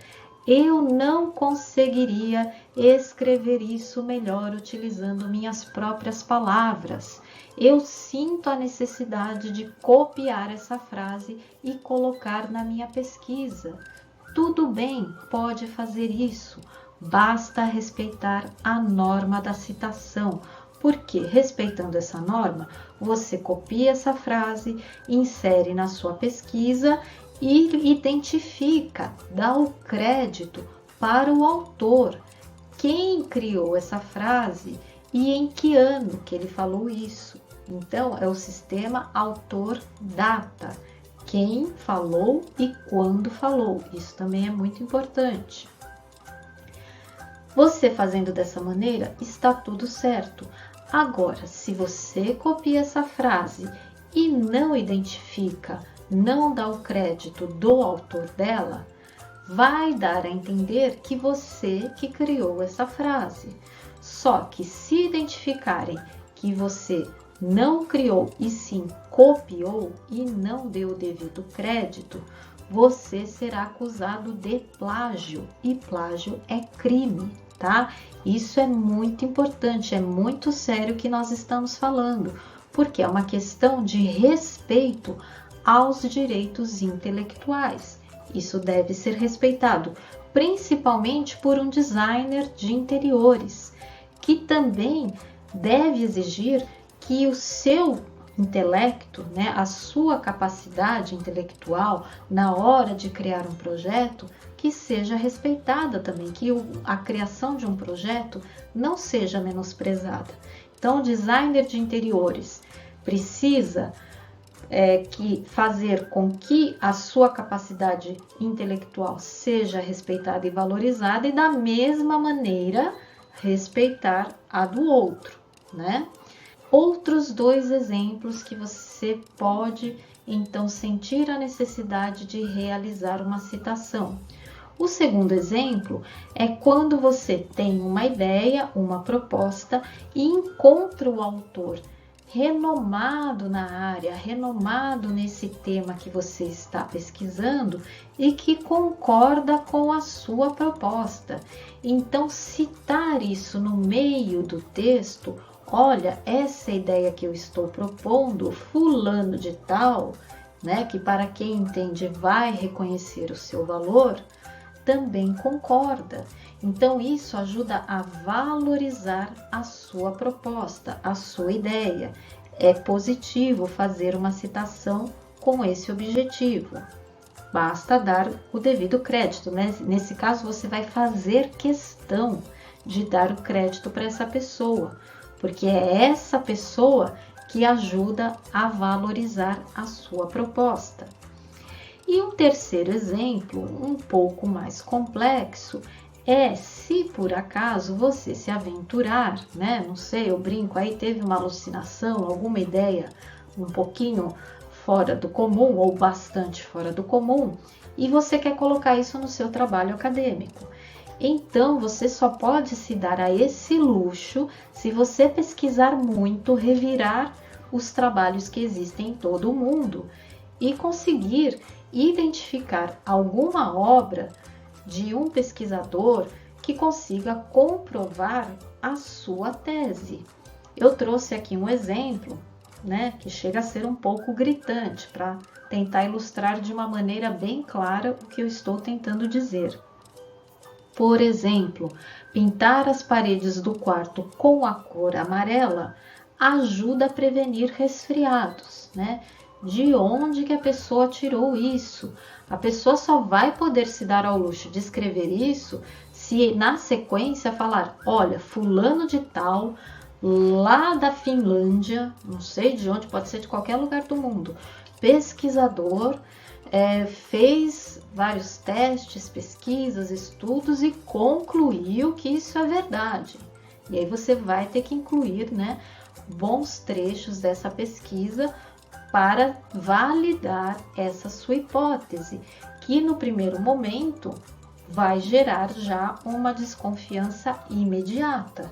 Eu não conseguiria escrever isso melhor utilizando minhas próprias palavras. Eu sinto a necessidade de copiar essa frase e colocar na minha pesquisa. Tudo bem, pode fazer isso. Basta respeitar a norma da citação, porque respeitando essa norma, você copia essa frase, insere na sua pesquisa e identifica, dá o crédito para o autor, quem criou essa frase e em que ano que ele falou isso. Então, é o sistema autor-data, quem falou e quando falou. Isso também é muito importante. Você fazendo dessa maneira, está tudo certo. Agora, se você copia essa frase e não identifica, não dá o crédito do autor dela, vai dar a entender que você que criou essa frase. Só que se identificarem que você não criou e sim copiou e não deu o devido crédito, você será acusado de plágio e plágio é crime, tá? Isso é muito importante, é muito sério que nós estamos falando, porque é uma questão de respeito aos direitos intelectuais. Isso deve ser respeitado, principalmente por um designer de interiores, que também deve exigir que o seu intelecto, né, a sua capacidade intelectual na hora de criar um projeto, que seja respeitada também, que a criação de um projeto não seja menosprezada. Então, o designer de interiores precisa fazer com que a sua capacidade intelectual seja respeitada e valorizada e da mesma maneira respeitar a do outro, né? Outros 2 exemplos que você pode então sentir a necessidade de realizar uma citação. O segundo exemplo é quando você tem uma ideia, uma proposta e encontra o autor renomado na área, renomado nesse tema que você está pesquisando e que concorda com a sua proposta. Então, citar isso no meio do texto: olha, essa ideia que eu estou propondo, fulano de tal, né, que para quem entende vai reconhecer o seu valor, também concorda. Então, isso ajuda a valorizar a sua proposta, a sua ideia. É positivo fazer uma citação com esse objetivo. Basta dar o devido crédito, né? Nesse caso, você vai fazer questão de dar o crédito para essa pessoa, porque é essa pessoa que ajuda a valorizar a sua proposta. E um terceiro exemplo, um pouco mais complexo, é se por acaso você se aventurar, né? Não sei, eu brinco, aí teve uma alucinação, alguma ideia um pouquinho fora do comum ou bastante fora do comum, e você quer colocar isso no seu trabalho acadêmico. Então, você só pode se dar a esse luxo se você pesquisar muito, revirar os trabalhos que existem em todo o mundo e conseguir identificar alguma obra de um pesquisador que consiga comprovar a sua tese. Eu trouxe aqui um exemplo, né, que chega a ser um pouco gritante para tentar ilustrar de uma maneira bem clara o que eu estou tentando dizer. Por exemplo, pintar as paredes do quarto com a cor amarela ajuda a prevenir resfriados, né? De onde que a pessoa tirou isso? A pessoa só vai poder se dar ao luxo de escrever isso se na sequência falar, olha, fulano de tal, lá da Finlândia, não sei de onde, pode ser de qualquer lugar do mundo, pesquisador, fez vários testes, pesquisas, estudos e concluiu que isso é verdade. E aí você vai ter que incluir, né, bons trechos dessa pesquisa para validar essa sua hipótese, que no primeiro momento vai gerar já uma desconfiança imediata.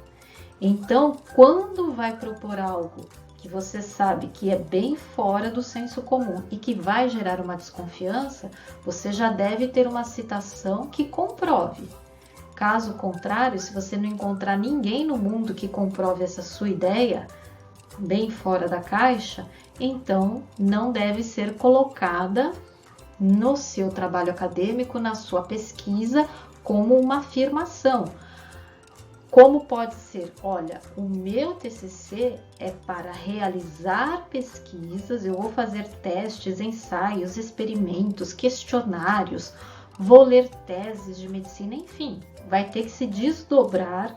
Então, quando vai propor algo que você sabe que é bem fora do senso comum e que vai gerar uma desconfiança, você já deve ter uma citação que comprove. Caso contrário, se você não encontrar ninguém no mundo que comprove essa sua ideia, bem fora da caixa, então não deve ser colocada no seu trabalho acadêmico, na sua pesquisa, como uma afirmação. Como pode ser? Olha, o meu TCC é para realizar pesquisas, eu vou fazer testes, ensaios, experimentos, questionários, vou ler teses de medicina, enfim, vai ter que se desdobrar,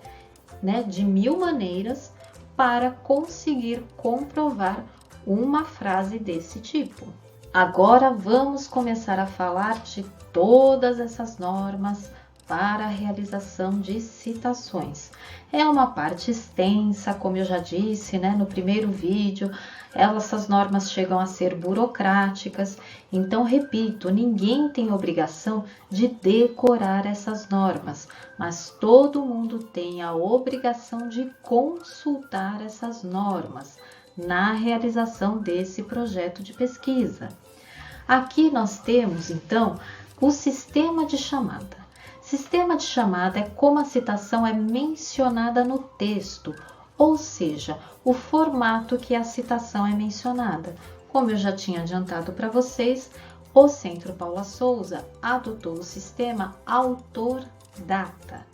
né, de 1000 maneiras para conseguir comprovar uma frase desse tipo. Agora vamos começar a falar de todas essas normas para a realização de citações. É uma parte extensa, como eu já disse, né, no primeiro vídeo, essas normas chegam a ser burocráticas, então, repito, ninguém tem obrigação de decorar essas normas, mas todo mundo tem a obrigação de consultar essas normas na realização desse projeto de pesquisa. Aqui nós temos, então, o sistema de chamada. Sistema de chamada é como a citação é mencionada no texto, ou seja, o formato que a citação é mencionada. Como eu já tinha adiantado para vocês, o Centro Paula Souza adotou o sistema autor-data.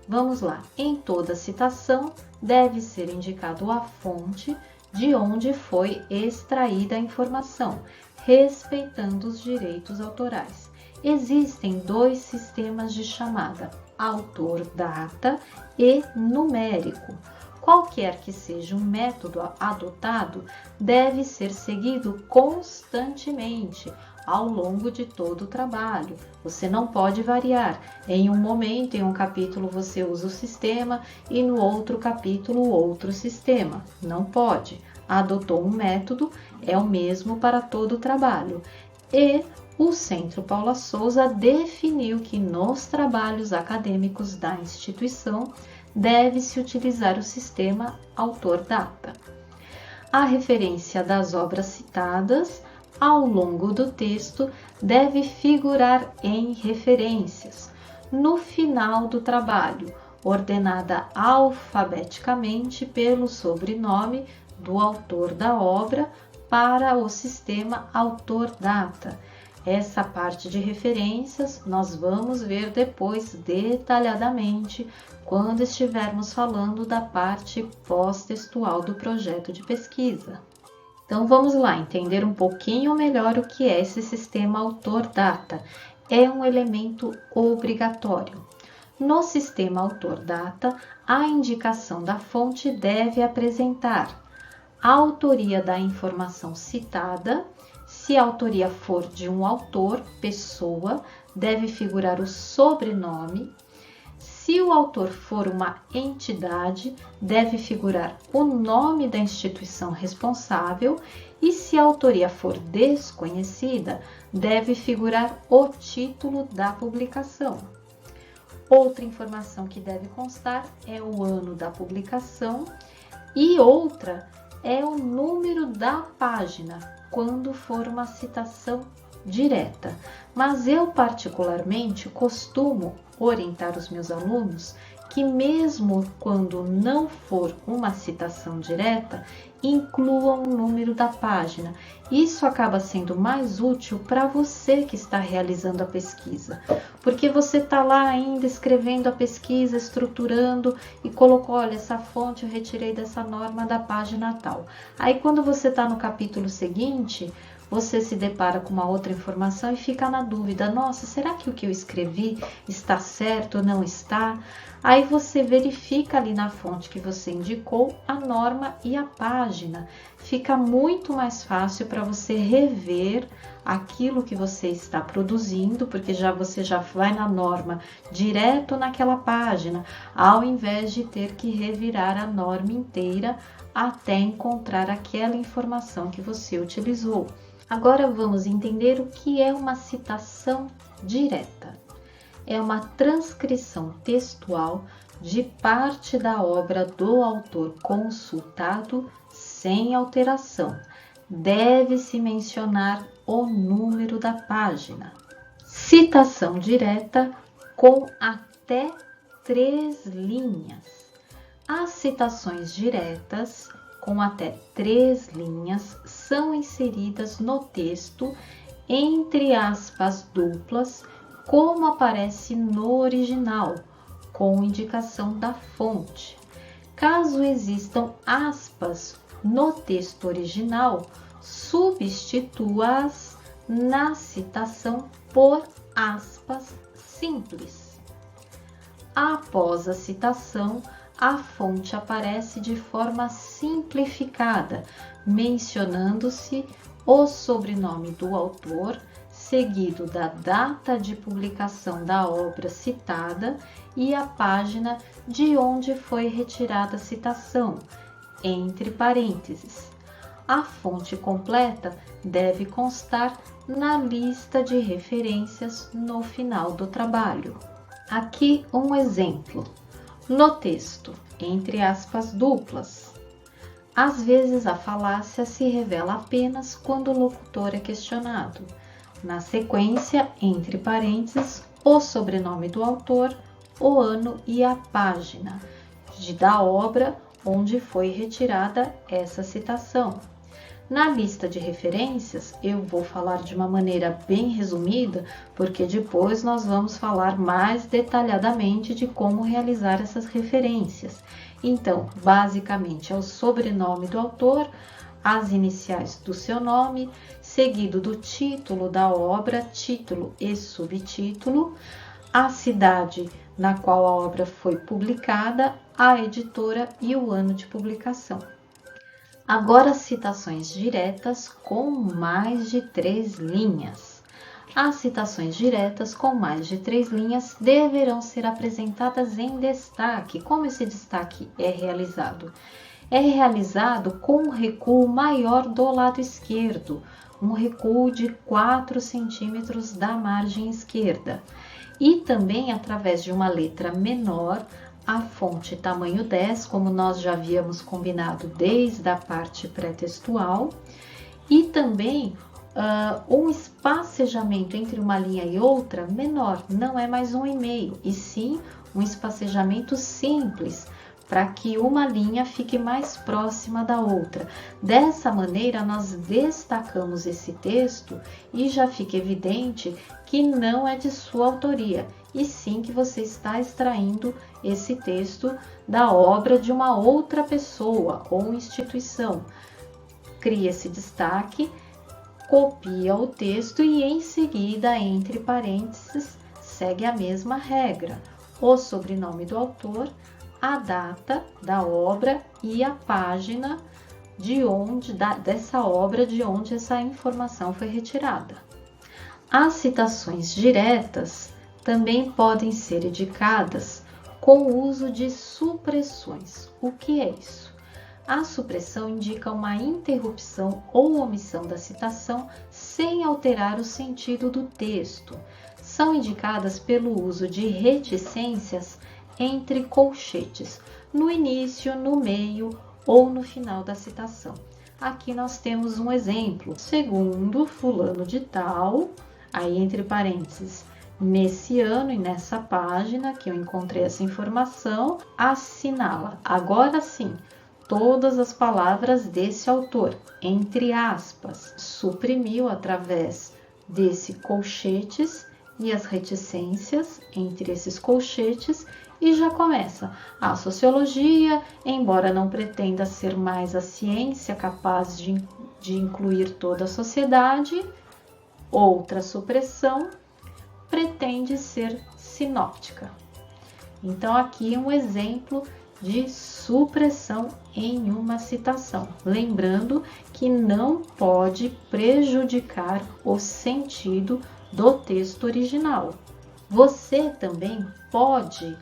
Vamos lá, em toda citação deve ser indicado a fonte de onde foi extraída a informação, respeitando os direitos autorais. Existem dois sistemas de chamada, autor-data e numérico. Qualquer que seja o método adotado, deve ser seguido constantemente ao longo de todo o trabalho. Você não pode variar. Em um momento, em um capítulo, você usa o sistema e no outro capítulo, outro sistema. Não pode. Adotou um método, é o mesmo para todo o trabalho. E o Centro Paula Souza definiu que nos trabalhos acadêmicos da instituição deve-se utilizar o sistema autor-data. A referência das obras citadas ao longo do texto deve figurar em referências, no final do trabalho, ordenada alfabeticamente pelo sobrenome do autor da obra para o sistema autor-data. Essa parte de referências nós vamos ver depois detalhadamente quando estivermos falando da parte pós-textual do projeto de pesquisa. Então vamos lá entender um pouquinho melhor o que é esse sistema autor-data. É um elemento obrigatório. No sistema autor-data, a indicação da fonte deve apresentar a autoria da informação citada. Se a autoria for de um autor, pessoa, deve figurar o sobrenome. Se o autor for uma entidade, deve figurar o nome da instituição responsável e se a autoria for desconhecida, deve figurar o título da publicação. Outra informação que deve constar é o ano da publicação e outra é o número da página, quando for uma citação direta. Mas eu particularmente costumo orientar os meus alunos que mesmo quando não for uma citação direta, incluam o número da página. Isso acaba sendo mais útil para você que está realizando a pesquisa, porque você está lá ainda escrevendo a pesquisa, estruturando e colocou, olha, essa fonte eu retirei dessa norma da página tal. Aí quando você está no capítulo seguinte, você se depara com uma outra informação e fica na dúvida, nossa, será que o que eu escrevi está certo ou não está? Aí você verifica ali na fonte que você indicou a norma e a página. Fica muito mais fácil para você rever aquilo que você está produzindo, porque você já vai na norma direto naquela página, ao invés de ter que revirar a norma inteira até encontrar aquela informação que você utilizou. Agora vamos entender o que é uma citação direta. É uma transcrição textual de parte da obra do autor consultado sem alteração. Deve-se mencionar o número da página. Citação direta com até 3 linhas. As citações diretas com até 3 linhas são inseridas no texto entre aspas duplas, como aparece no original, com indicação da fonte. Caso existam aspas no texto original, substitua-as na citação por aspas simples. Após a citação, a fonte aparece de forma simplificada, mencionando-se o sobrenome do autor, seguido da data de publicação da obra citada e a página de onde foi retirada a citação, entre parênteses. A fonte completa deve constar na lista de referências no final do trabalho. Aqui um exemplo. No texto, entre aspas duplas, às vezes a falácia se revela apenas quando o locutor é questionado. Na sequência, entre parênteses, o sobrenome do autor, o ano e a página da obra onde foi retirada essa citação. Na lista de referências, eu vou falar de uma maneira bem resumida, porque depois nós vamos falar mais detalhadamente de como realizar essas referências. Então, basicamente, é o sobrenome do autor, as iniciais do seu nome, seguido do título da obra, título e subtítulo, a cidade na qual a obra foi publicada, a editora e o ano de publicação. Agora, citações diretas com mais de 3 linhas. As citações diretas com mais de 3 linhas deverão ser apresentadas em destaque. Como esse destaque é realizado? É realizado com um recuo maior do lado esquerdo, um recuo de 4 centímetros da margem esquerda. E também através de uma letra menor, a fonte tamanho 10, como nós já havíamos combinado desde a parte pré-textual, e também um espacejamento entre uma linha e outra menor, não é mais 1,5, e sim um espacejamento simples, para que uma linha fique mais próxima da outra. Dessa maneira, nós destacamos esse texto e já fica evidente que não é de sua autoria, e sim que você está extraindo esse texto da obra de uma outra pessoa ou instituição. Cria esse destaque, copia o texto e em seguida, entre parênteses, segue a mesma regra. O sobrenome do autor, a data da obra e a página dessa obra de onde essa informação foi retirada. As citações diretas também podem ser indicadas com o uso de supressões. O que é isso? A supressão indica uma interrupção ou omissão da citação sem alterar o sentido do texto. São indicadas pelo uso de reticências entre colchetes, no início, no meio ou no final da citação. Aqui nós temos um exemplo. Segundo fulano de tal, aí entre parênteses, nesse ano e nessa página que eu encontrei essa informação, assinala. Agora sim, todas as palavras desse autor, entre aspas, suprimiu através desse colchetes e as reticências entre esses colchetes e já começa. A sociologia, embora não pretenda ser mais a ciência capaz de incluir toda a sociedade, outra supressão pretende ser sinóptica. Então, aqui um exemplo de supressão em uma citação. Lembrando que não pode prejudicar o sentido do texto original. Você também pode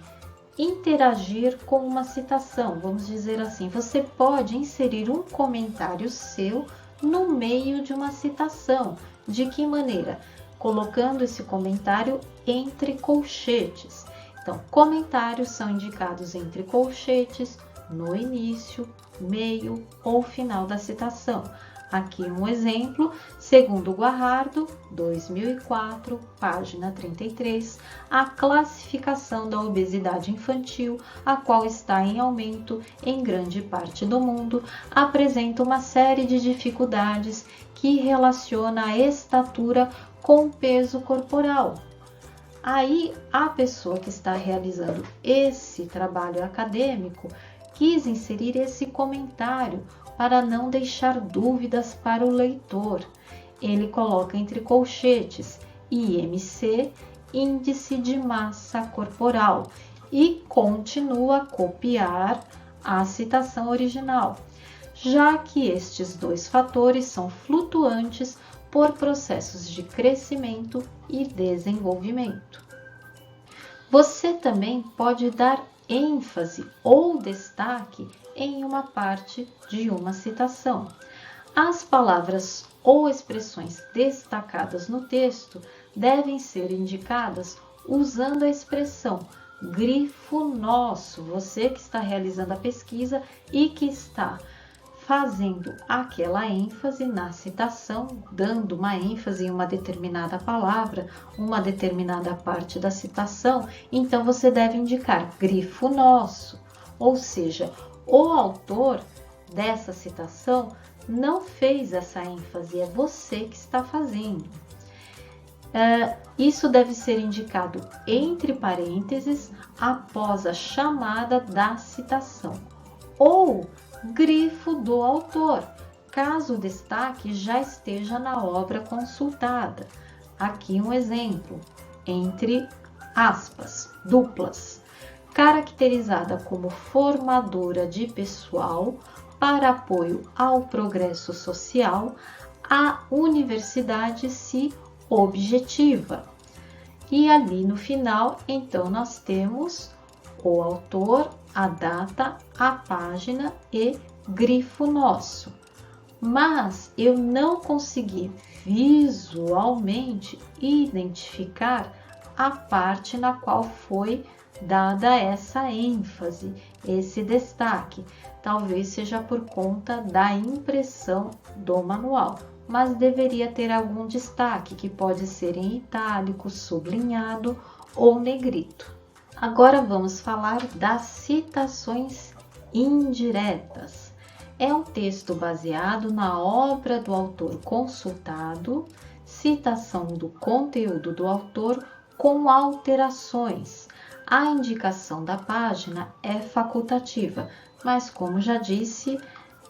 interagir com uma citação, vamos dizer assim. Você pode inserir um comentário seu no meio de uma citação. De que maneira? Colocando esse comentário entre colchetes. Então, comentários são indicados entre colchetes, no início, meio ou final da citação. Aqui um exemplo, segundo Guajardo, 2004, página 33, a classificação da obesidade infantil, a qual está em aumento em grande parte do mundo, apresenta uma série de dificuldades que relaciona a estatura com o peso corporal. Aí, a pessoa que está realizando esse trabalho acadêmico quis inserir esse comentário para não deixar dúvidas para o leitor. Ele coloca entre colchetes IMC, índice de massa corporal, e continua a copiar a citação original, já que estes dois fatores são flutuantes por processos de crescimento e desenvolvimento. Você também pode dar ênfase ou destaque em uma parte de uma citação. As palavras ou expressões destacadas no texto devem ser indicadas usando a expressão grifo nosso. Você que está realizando a pesquisa e que está fazendo aquela ênfase na citação, dando uma ênfase em uma determinada palavra, uma determinada parte da citação, então você deve indicar grifo nosso, ou seja, o autor dessa citação não fez essa ênfase, é você que está fazendo. Isso deve ser indicado entre parênteses após a chamada da citação, ou grifo do autor, caso o destaque já esteja na obra consultada. Aqui um exemplo, entre aspas, duplas, caracterizada como formadora de pessoal para apoio ao progresso social, a universidade se objetiva. E ali no final, então, nós temos o autor, a data, a página e grifo nosso. Mas eu não consegui visualmente identificar a parte na qual foi dada essa ênfase, esse destaque. Talvez seja por conta da impressão do manual, mas deveria ter algum destaque, que pode ser em itálico, sublinhado ou negrito. Agora vamos falar das citações indiretas. É um texto baseado na obra do autor consultado, citação do conteúdo do autor com alterações. A indicação da página é facultativa, mas como já disse,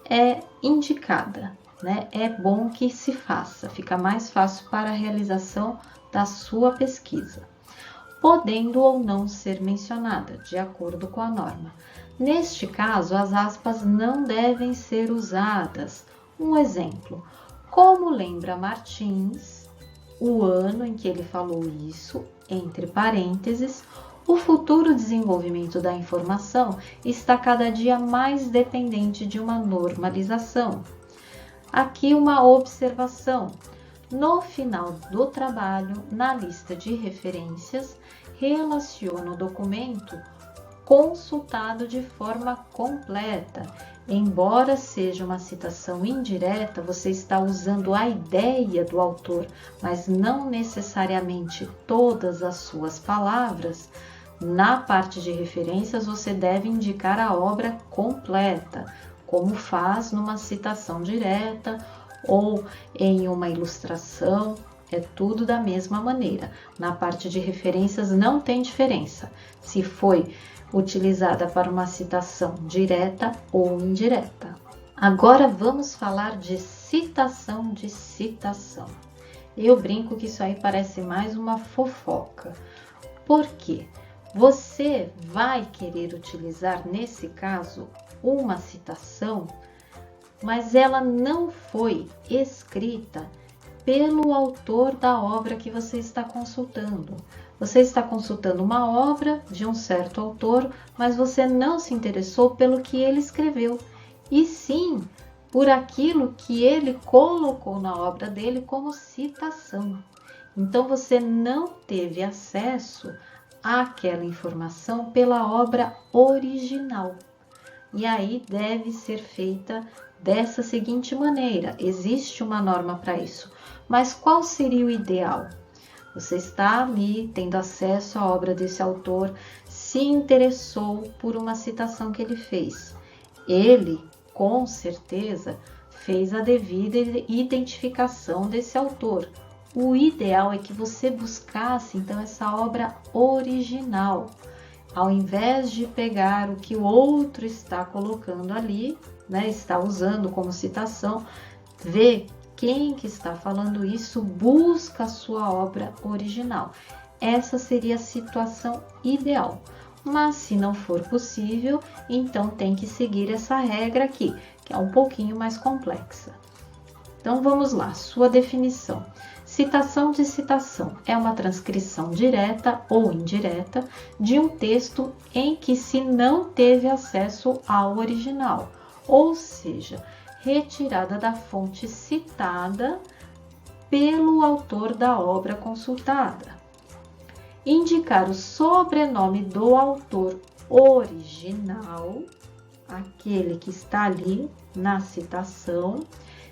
é indicada, né? É bom que se faça, fica mais fácil para a realização da sua pesquisa, podendo ou não ser mencionada, de acordo com a norma. Neste caso, as aspas não devem ser usadas. Um exemplo, como lembra Martins, o ano em que ele falou isso, entre parênteses, O futuro desenvolvimento da informação está cada dia mais dependente de uma normalização. Aqui uma observação. No final do trabalho, na lista de referências, relaciona o documento consultado de forma completa. Embora seja uma citação indireta, você está usando a ideia do autor, mas não necessariamente todas as suas palavras. Na parte de referências, você deve indicar a obra completa, como faz numa citação direta ou em uma ilustração. É tudo da mesma maneira. Na parte de referências não tem diferença se foi utilizada para uma citação direta ou indireta. Agora vamos falar de citação de citação. Eu brinco que isso aí parece mais uma fofoca. Por quê? Você vai querer utilizar, nesse caso, uma citação, mas ela não foi escrita pelo autor da obra que você está consultando. Você está consultando uma obra de um certo autor, mas você não se interessou pelo que ele escreveu, e sim por aquilo que ele colocou na obra dele como citação. Então você não teve acesso àquela informação pela obra original. E aí deve ser feita dessa seguinte maneira. Existe uma norma para isso. Mas qual seria o ideal? Você está ali tendo acesso à obra desse autor, se interessou por uma citação que ele fez. Ele, com certeza, fez a devida identificação desse autor. O ideal é que você buscasse, então, essa obra original. Ao invés de pegar o que o outro está colocando ali, né, está usando como citação, vê quem que está falando isso, busca a sua obra original. Essa seria a situação ideal. Mas se não for possível, então tem que seguir essa regra aqui, que é um pouquinho mais complexa. Então vamos lá, sua definição. Citação de citação é uma transcrição direta ou indireta de um texto em que se não teve acesso ao original, ou seja, retirada da fonte citada pelo autor da obra consultada. Indicar o sobrenome do autor original, aquele que está ali na citação,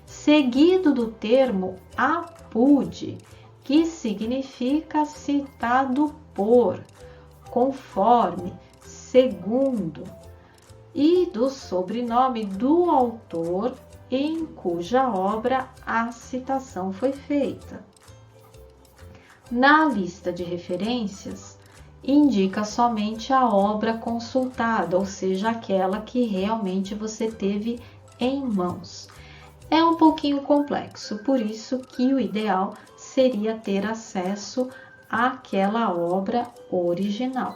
seguido do termo apude, que significa citado por, conforme, segundo, e do sobrenome do autor em cuja obra a citação foi feita. Na lista de referências, indica somente a obra consultada, ou seja, aquela que realmente você teve em mãos. É um pouquinho complexo, por isso que o ideal seria ter acesso àquela obra original.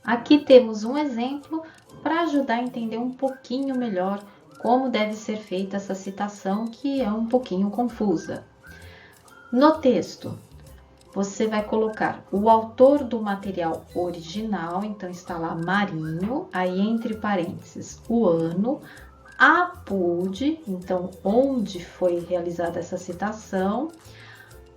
Aqui temos um exemplo para ajudar a entender um pouquinho melhor como deve ser feita essa citação, que é um pouquinho confusa. No texto, você vai colocar o autor do material original, então está lá Marinho, aí entre parênteses o ano, apude, então onde foi realizada essa citação,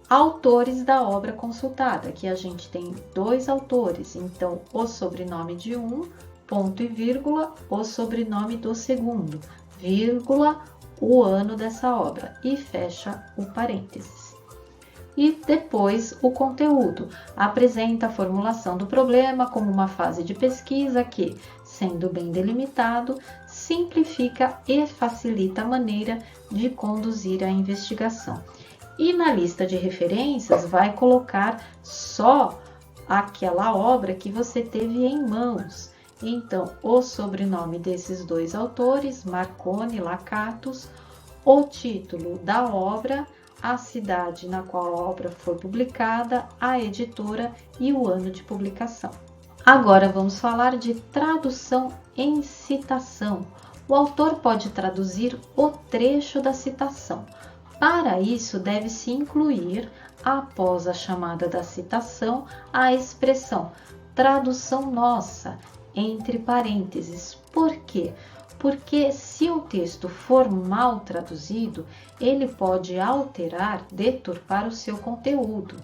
autores da obra consultada, que a gente tem dois autores, então o sobrenome de um, ponto e vírgula, o sobrenome do segundo, vírgula, o ano dessa obra, e fecha o parênteses. E depois o conteúdo apresenta a formulação do problema como uma fase de pesquisa que, sendo bem delimitado, simplifica e facilita a maneira de conduzir a investigação. E na lista de referências vai colocar só aquela obra que você teve em mãos. Então, o sobrenome desses dois autores, Marconi, Lakatos, o título da obra, a cidade na qual a obra foi publicada, a editora e o ano de publicação. Agora vamos falar de tradução em citação. O autor pode traduzir o trecho da citação. Para isso, deve-se incluir, após a chamada da citação, a expressão tradução nossa, entre parênteses. Por quê? Porque se o texto for mal traduzido, ele pode alterar, deturpar o seu conteúdo.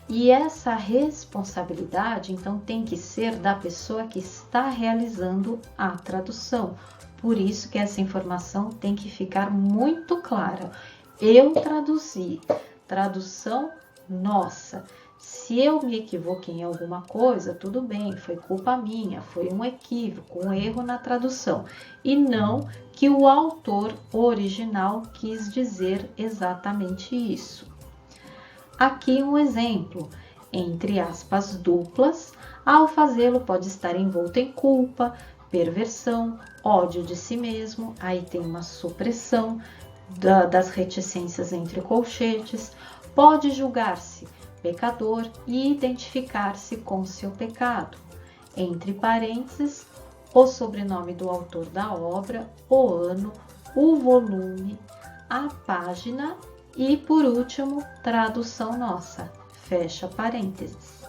E essa responsabilidade, então, tem que ser da pessoa que está realizando a tradução. Por isso que essa informação tem que ficar muito clara. Eu traduzi, tradução nossa. Se eu me equivoquei em alguma coisa, tudo bem, foi culpa minha, foi um equívoco, um erro na tradução. E não que o autor original quis dizer exatamente isso. Aqui um exemplo, entre aspas duplas, ao fazê-lo pode estar envolto em culpa, perversão, ódio de si mesmo, aí tem uma supressão das reticências entre colchetes, pode julgar-se pecador e identificar-se com seu pecado. Entre parênteses, o sobrenome do autor da obra, o ano, o volume, a página e, por último, tradução nossa. Fecha parênteses.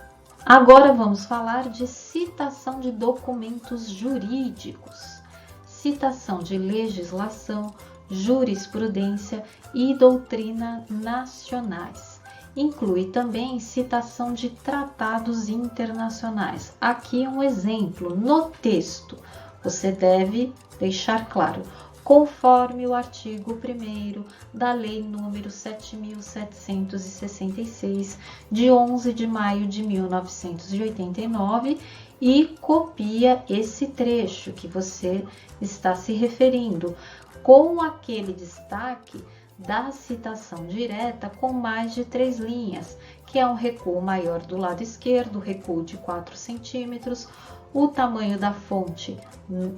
Agora vamos falar de citação de documentos jurídicos, citação de legislação, jurisprudência e doutrina nacionais. Inclui também citação de tratados internacionais. Aqui um exemplo, no texto, você deve deixar claro, conforme o artigo 1º da Lei nº 7.766, de 11 de maio de 1989, e copia esse trecho que você está se referindo, com aquele destaque da citação direta com mais de 3 linhas, que é um recuo maior do lado esquerdo, recuo de 4 centímetros, o tamanho da fonte,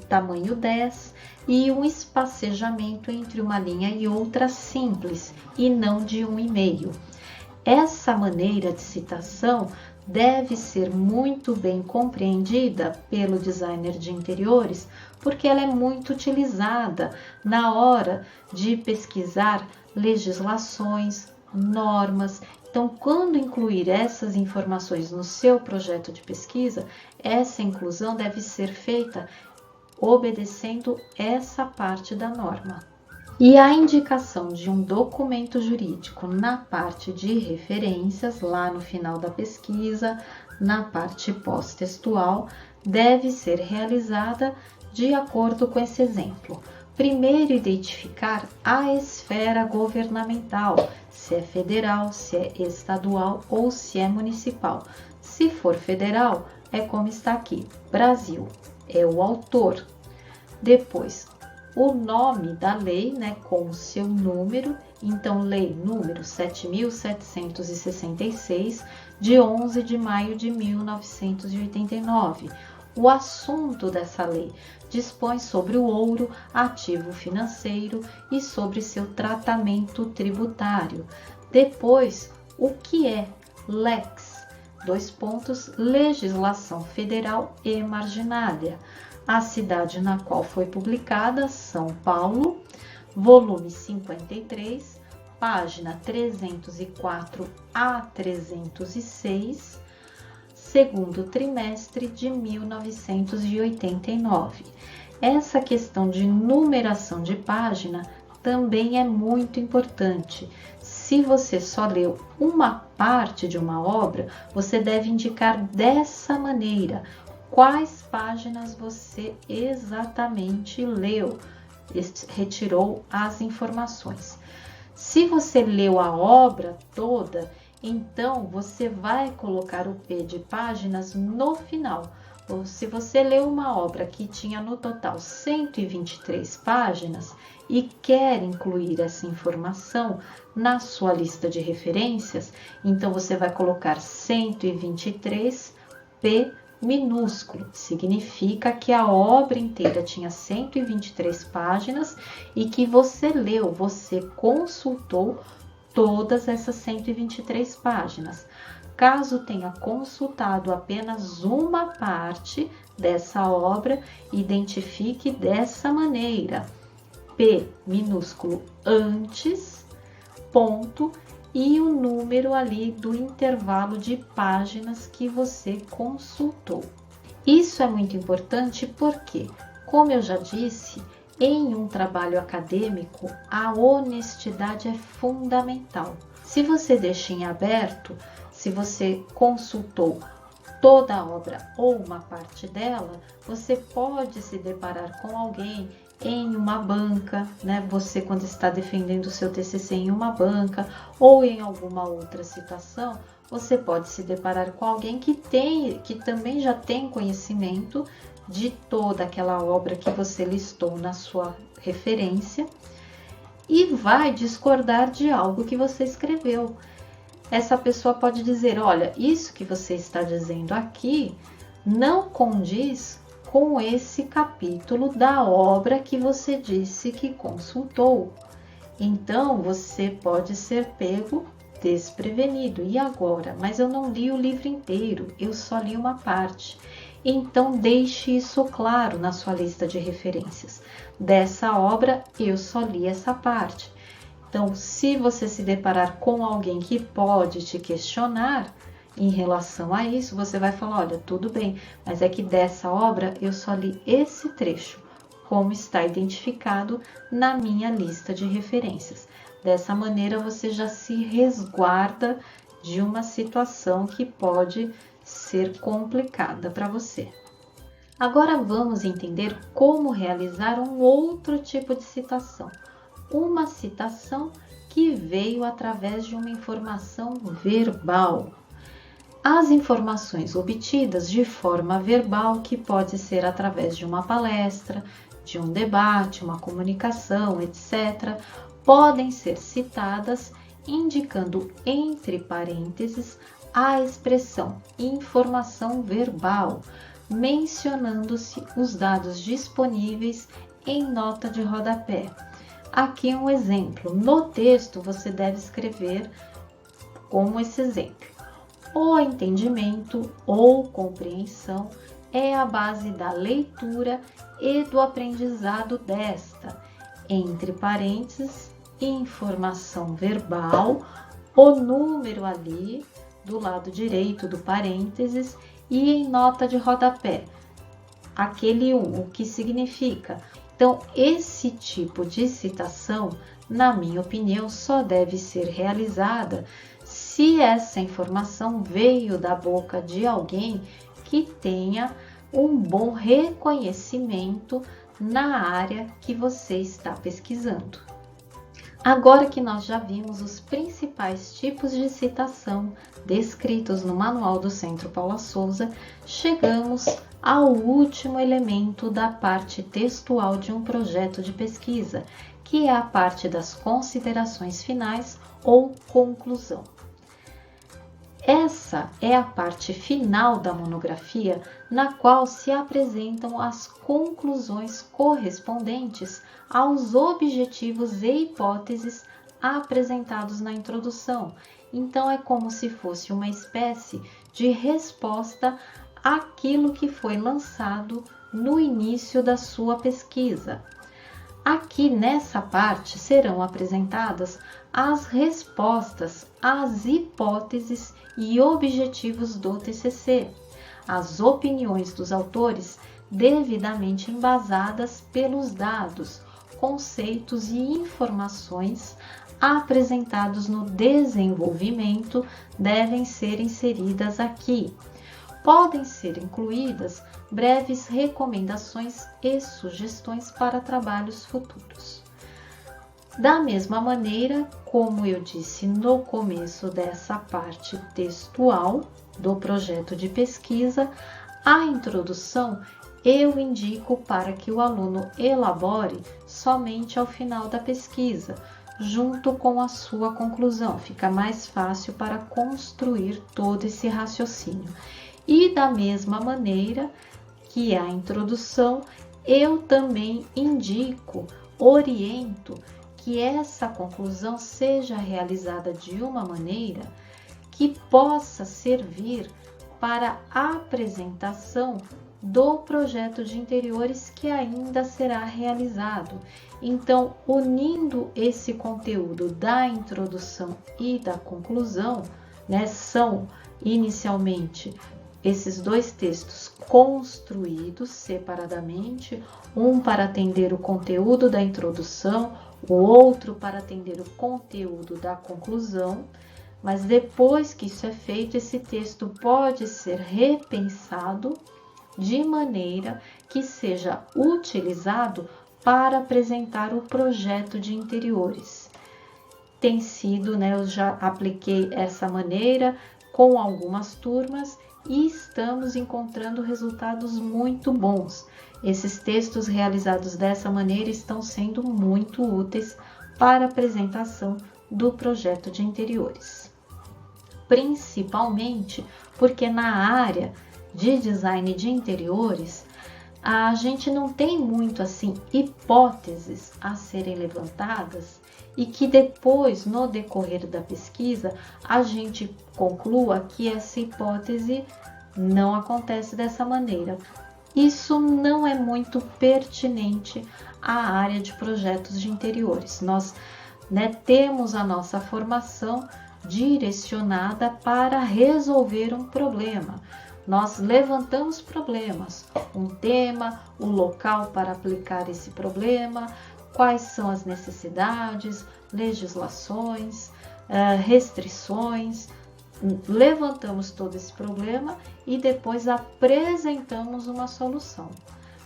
tamanho 10, e um espacejamento entre uma linha e outra simples, e não de 1,5. Essa maneira de citação deve ser muito bem compreendida pelo designer de interiores, porque ela é muito utilizada na hora de pesquisar legislações, normas. Então, quando incluir essas informações no seu projeto de pesquisa, essa inclusão deve ser feita obedecendo essa parte da norma. E a indicação de um documento jurídico na parte de referências, lá no final da pesquisa, na parte pós-textual, deve ser realizada de acordo com esse exemplo. Primeiro, identificar a esfera governamental, se é federal, se é estadual ou se é municipal. Se for federal, é como está aqui, Brasil, é o autor. Depois, o nome da lei, com o seu número, então lei número 7.766, de 11 de maio de 1989. O assunto dessa lei dispõe sobre o ouro, ativo financeiro, e sobre seu tratamento tributário. Depois, o que é lex? Legislação federal e marginália. A cidade na qual foi publicada, São Paulo, volume 53, página 304 a 306, segundo trimestre de 1989. Essa questão de numeração de página também é muito importante. Se você só leu uma parte de uma obra, você deve indicar dessa maneira quais páginas você exatamente leu, retirou as informações. Se você leu a obra toda, então você vai colocar o P de páginas no final. Ou se você leu uma obra que tinha no total 123 páginas e quer incluir essa informação na sua lista de referências, então você vai colocar 123 P minúsculo. Significa que a obra inteira tinha 123 páginas e que você leu, você consultou todas essas 123 páginas. Caso tenha consultado apenas uma parte dessa obra, identifique dessa maneira: P minúsculo antes, ponto, e o número ali do intervalo de páginas que você consultou. Isso é muito importante porque, como eu já disse, em um trabalho acadêmico, a honestidade é fundamental. Se você deixa em aberto, se você consultou toda a obra ou uma parte dela, você pode se deparar com alguém em uma banca, né? Você, quando está defendendo o seu TCC em uma banca ou em alguma outra situação, você pode se deparar com alguém que também já tem conhecimento de toda aquela obra que você listou na sua referência e vai discordar de algo que você escreveu. Essa pessoa pode dizer, olha, isso que você está dizendo aqui não condiz com esse capítulo da obra que você disse que consultou. Então, você pode ser pego desprevenido. E agora? Mas eu não li o livro inteiro, eu só li uma parte. Então, deixe isso claro na sua lista de referências. Dessa obra, eu só li essa parte. Então, se você se deparar com alguém que pode te questionar em relação a isso, você vai falar, olha, tudo bem, mas é que dessa obra eu só li esse trecho, como está identificado na minha lista de referências. Dessa maneira, você já se resguarda de uma situação que pode ser complicada para você. Agora vamos entender como realizar um outro tipo de citação. Uma citação que veio através de uma informação verbal. As informações obtidas de forma verbal, que pode ser através de uma palestra, de um debate, uma comunicação, etc., podem ser citadas indicando entre parênteses a expressão informação verbal, mencionando-se os dados disponíveis em nota de rodapé. Aqui um exemplo. No texto, você deve escrever como esse exemplo. O entendimento ou compreensão é a base da leitura e do aprendizado desta, entre parênteses, informação verbal, o número ali do lado direito do parênteses e em nota de rodapé, aquele 1, o que significa. Então, esse tipo de citação, na minha opinião, só deve ser realizada se essa informação veio da boca de alguém que tenha um bom reconhecimento na área que você está pesquisando. Agora que nós já vimos os principais tipos de citação descritos no Manual do Centro Paula Souza, chegamos ao último elemento da parte textual de um projeto de pesquisa, que é a parte das considerações finais ou conclusão. Essa é a parte final da monografia, na qual se apresentam as conclusões correspondentes aos objetivos e hipóteses apresentados na introdução. Então, é como se fosse uma espécie de resposta àquilo que foi lançado no início da sua pesquisa. Aqui nessa parte serão apresentadas as respostas às hipóteses e objetivos do TCC, as opiniões dos autores devidamente embasadas pelos dados, conceitos e informações apresentados no desenvolvimento devem ser inseridas aqui. Podem ser incluídas breves recomendações e sugestões para trabalhos futuros. Da mesma maneira, como eu disse no começo dessa parte textual do projeto de pesquisa, a introdução eu indico para que o aluno elabore somente ao final da pesquisa, junto com a sua conclusão. Fica mais fácil para construir todo esse raciocínio. E da mesma maneira que a introdução, eu também indico, oriento que essa conclusão seja realizada de uma maneira que possa servir para a apresentação do projeto de interiores que ainda será realizado. Então, unindo esse conteúdo da introdução e da conclusão, né, são inicialmente esses dois textos construídos separadamente, um para atender o conteúdo da introdução, o outro para atender o conteúdo da conclusão, mas depois que isso é feito, esse texto pode ser repensado de maneira que seja utilizado para apresentar o projeto de interiores. Tem sido, né, eu já apliquei essa maneira com algumas turmas e estamos encontrando resultados muito bons. Esses textos realizados dessa maneira estão sendo muito úteis para a apresentação do projeto de interiores. Principalmente porque na área de design de interiores, a gente não tem muito assim hipóteses a serem levantadas e que depois, no decorrer da pesquisa, a gente conclua que essa hipótese não acontece dessa maneira. Isso não é muito pertinente à área de projetos de interiores. Nós, né, temos a nossa formação direcionada para resolver um problema. Nós levantamos problemas, um tema, o local para aplicar esse problema, quais são as necessidades, legislações, restrições. Levantamos todo esse problema e depois apresentamos uma solução.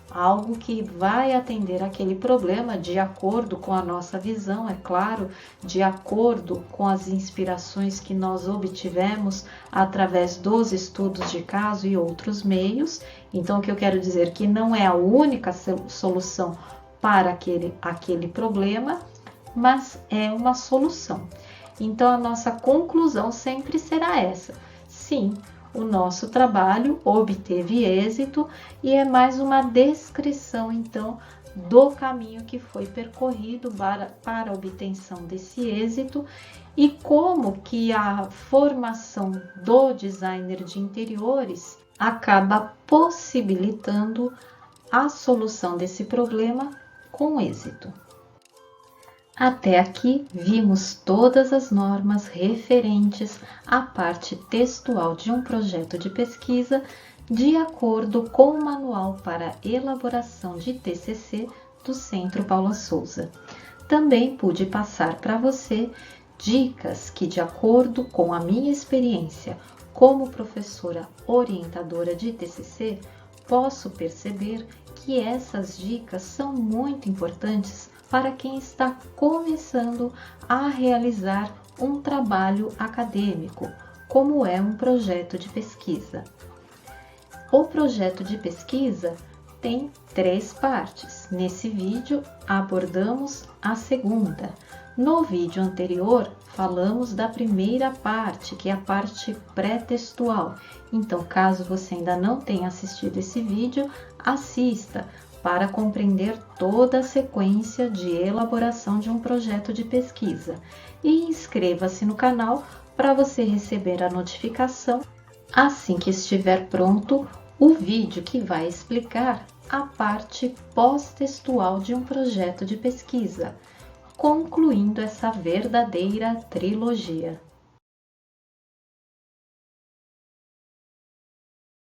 Algo que vai atender aquele problema de acordo com a nossa visão, é claro, de acordo com as inspirações que nós obtivemos através dos estudos de caso e outros meios. Então, o que eu quero dizer que não é a única solução para aquele problema, mas é uma solução. Então, a nossa conclusão sempre será essa. Sim, o nosso trabalho obteve êxito e é mais uma descrição, então, do caminho que foi percorrido para a obtenção desse êxito e como que a formação do designer de interiores acaba possibilitando a solução desse problema com êxito. Até aqui, vimos todas as normas referentes à parte textual de um projeto de pesquisa de acordo com o Manual para Elaboração de TCC do Centro Paula Souza. Também pude passar para você dicas que, de acordo com a minha experiência como professora orientadora de TCC, posso perceber que essas dicas são muito importantes para quem está começando a realizar um trabalho acadêmico, como é um projeto de pesquisa. O projeto de pesquisa tem 3 partes. Nesse vídeo, abordamos a segunda. No vídeo anterior, falamos da primeira parte, que é a parte pré-textual. Então, caso você ainda não tenha assistido esse vídeo, assista para compreender toda a sequência de elaboração de um projeto de pesquisa. E inscreva-se no canal para você receber a notificação assim que estiver pronto o vídeo que vai explicar a parte pós-textual de um projeto de pesquisa, concluindo essa verdadeira trilogia.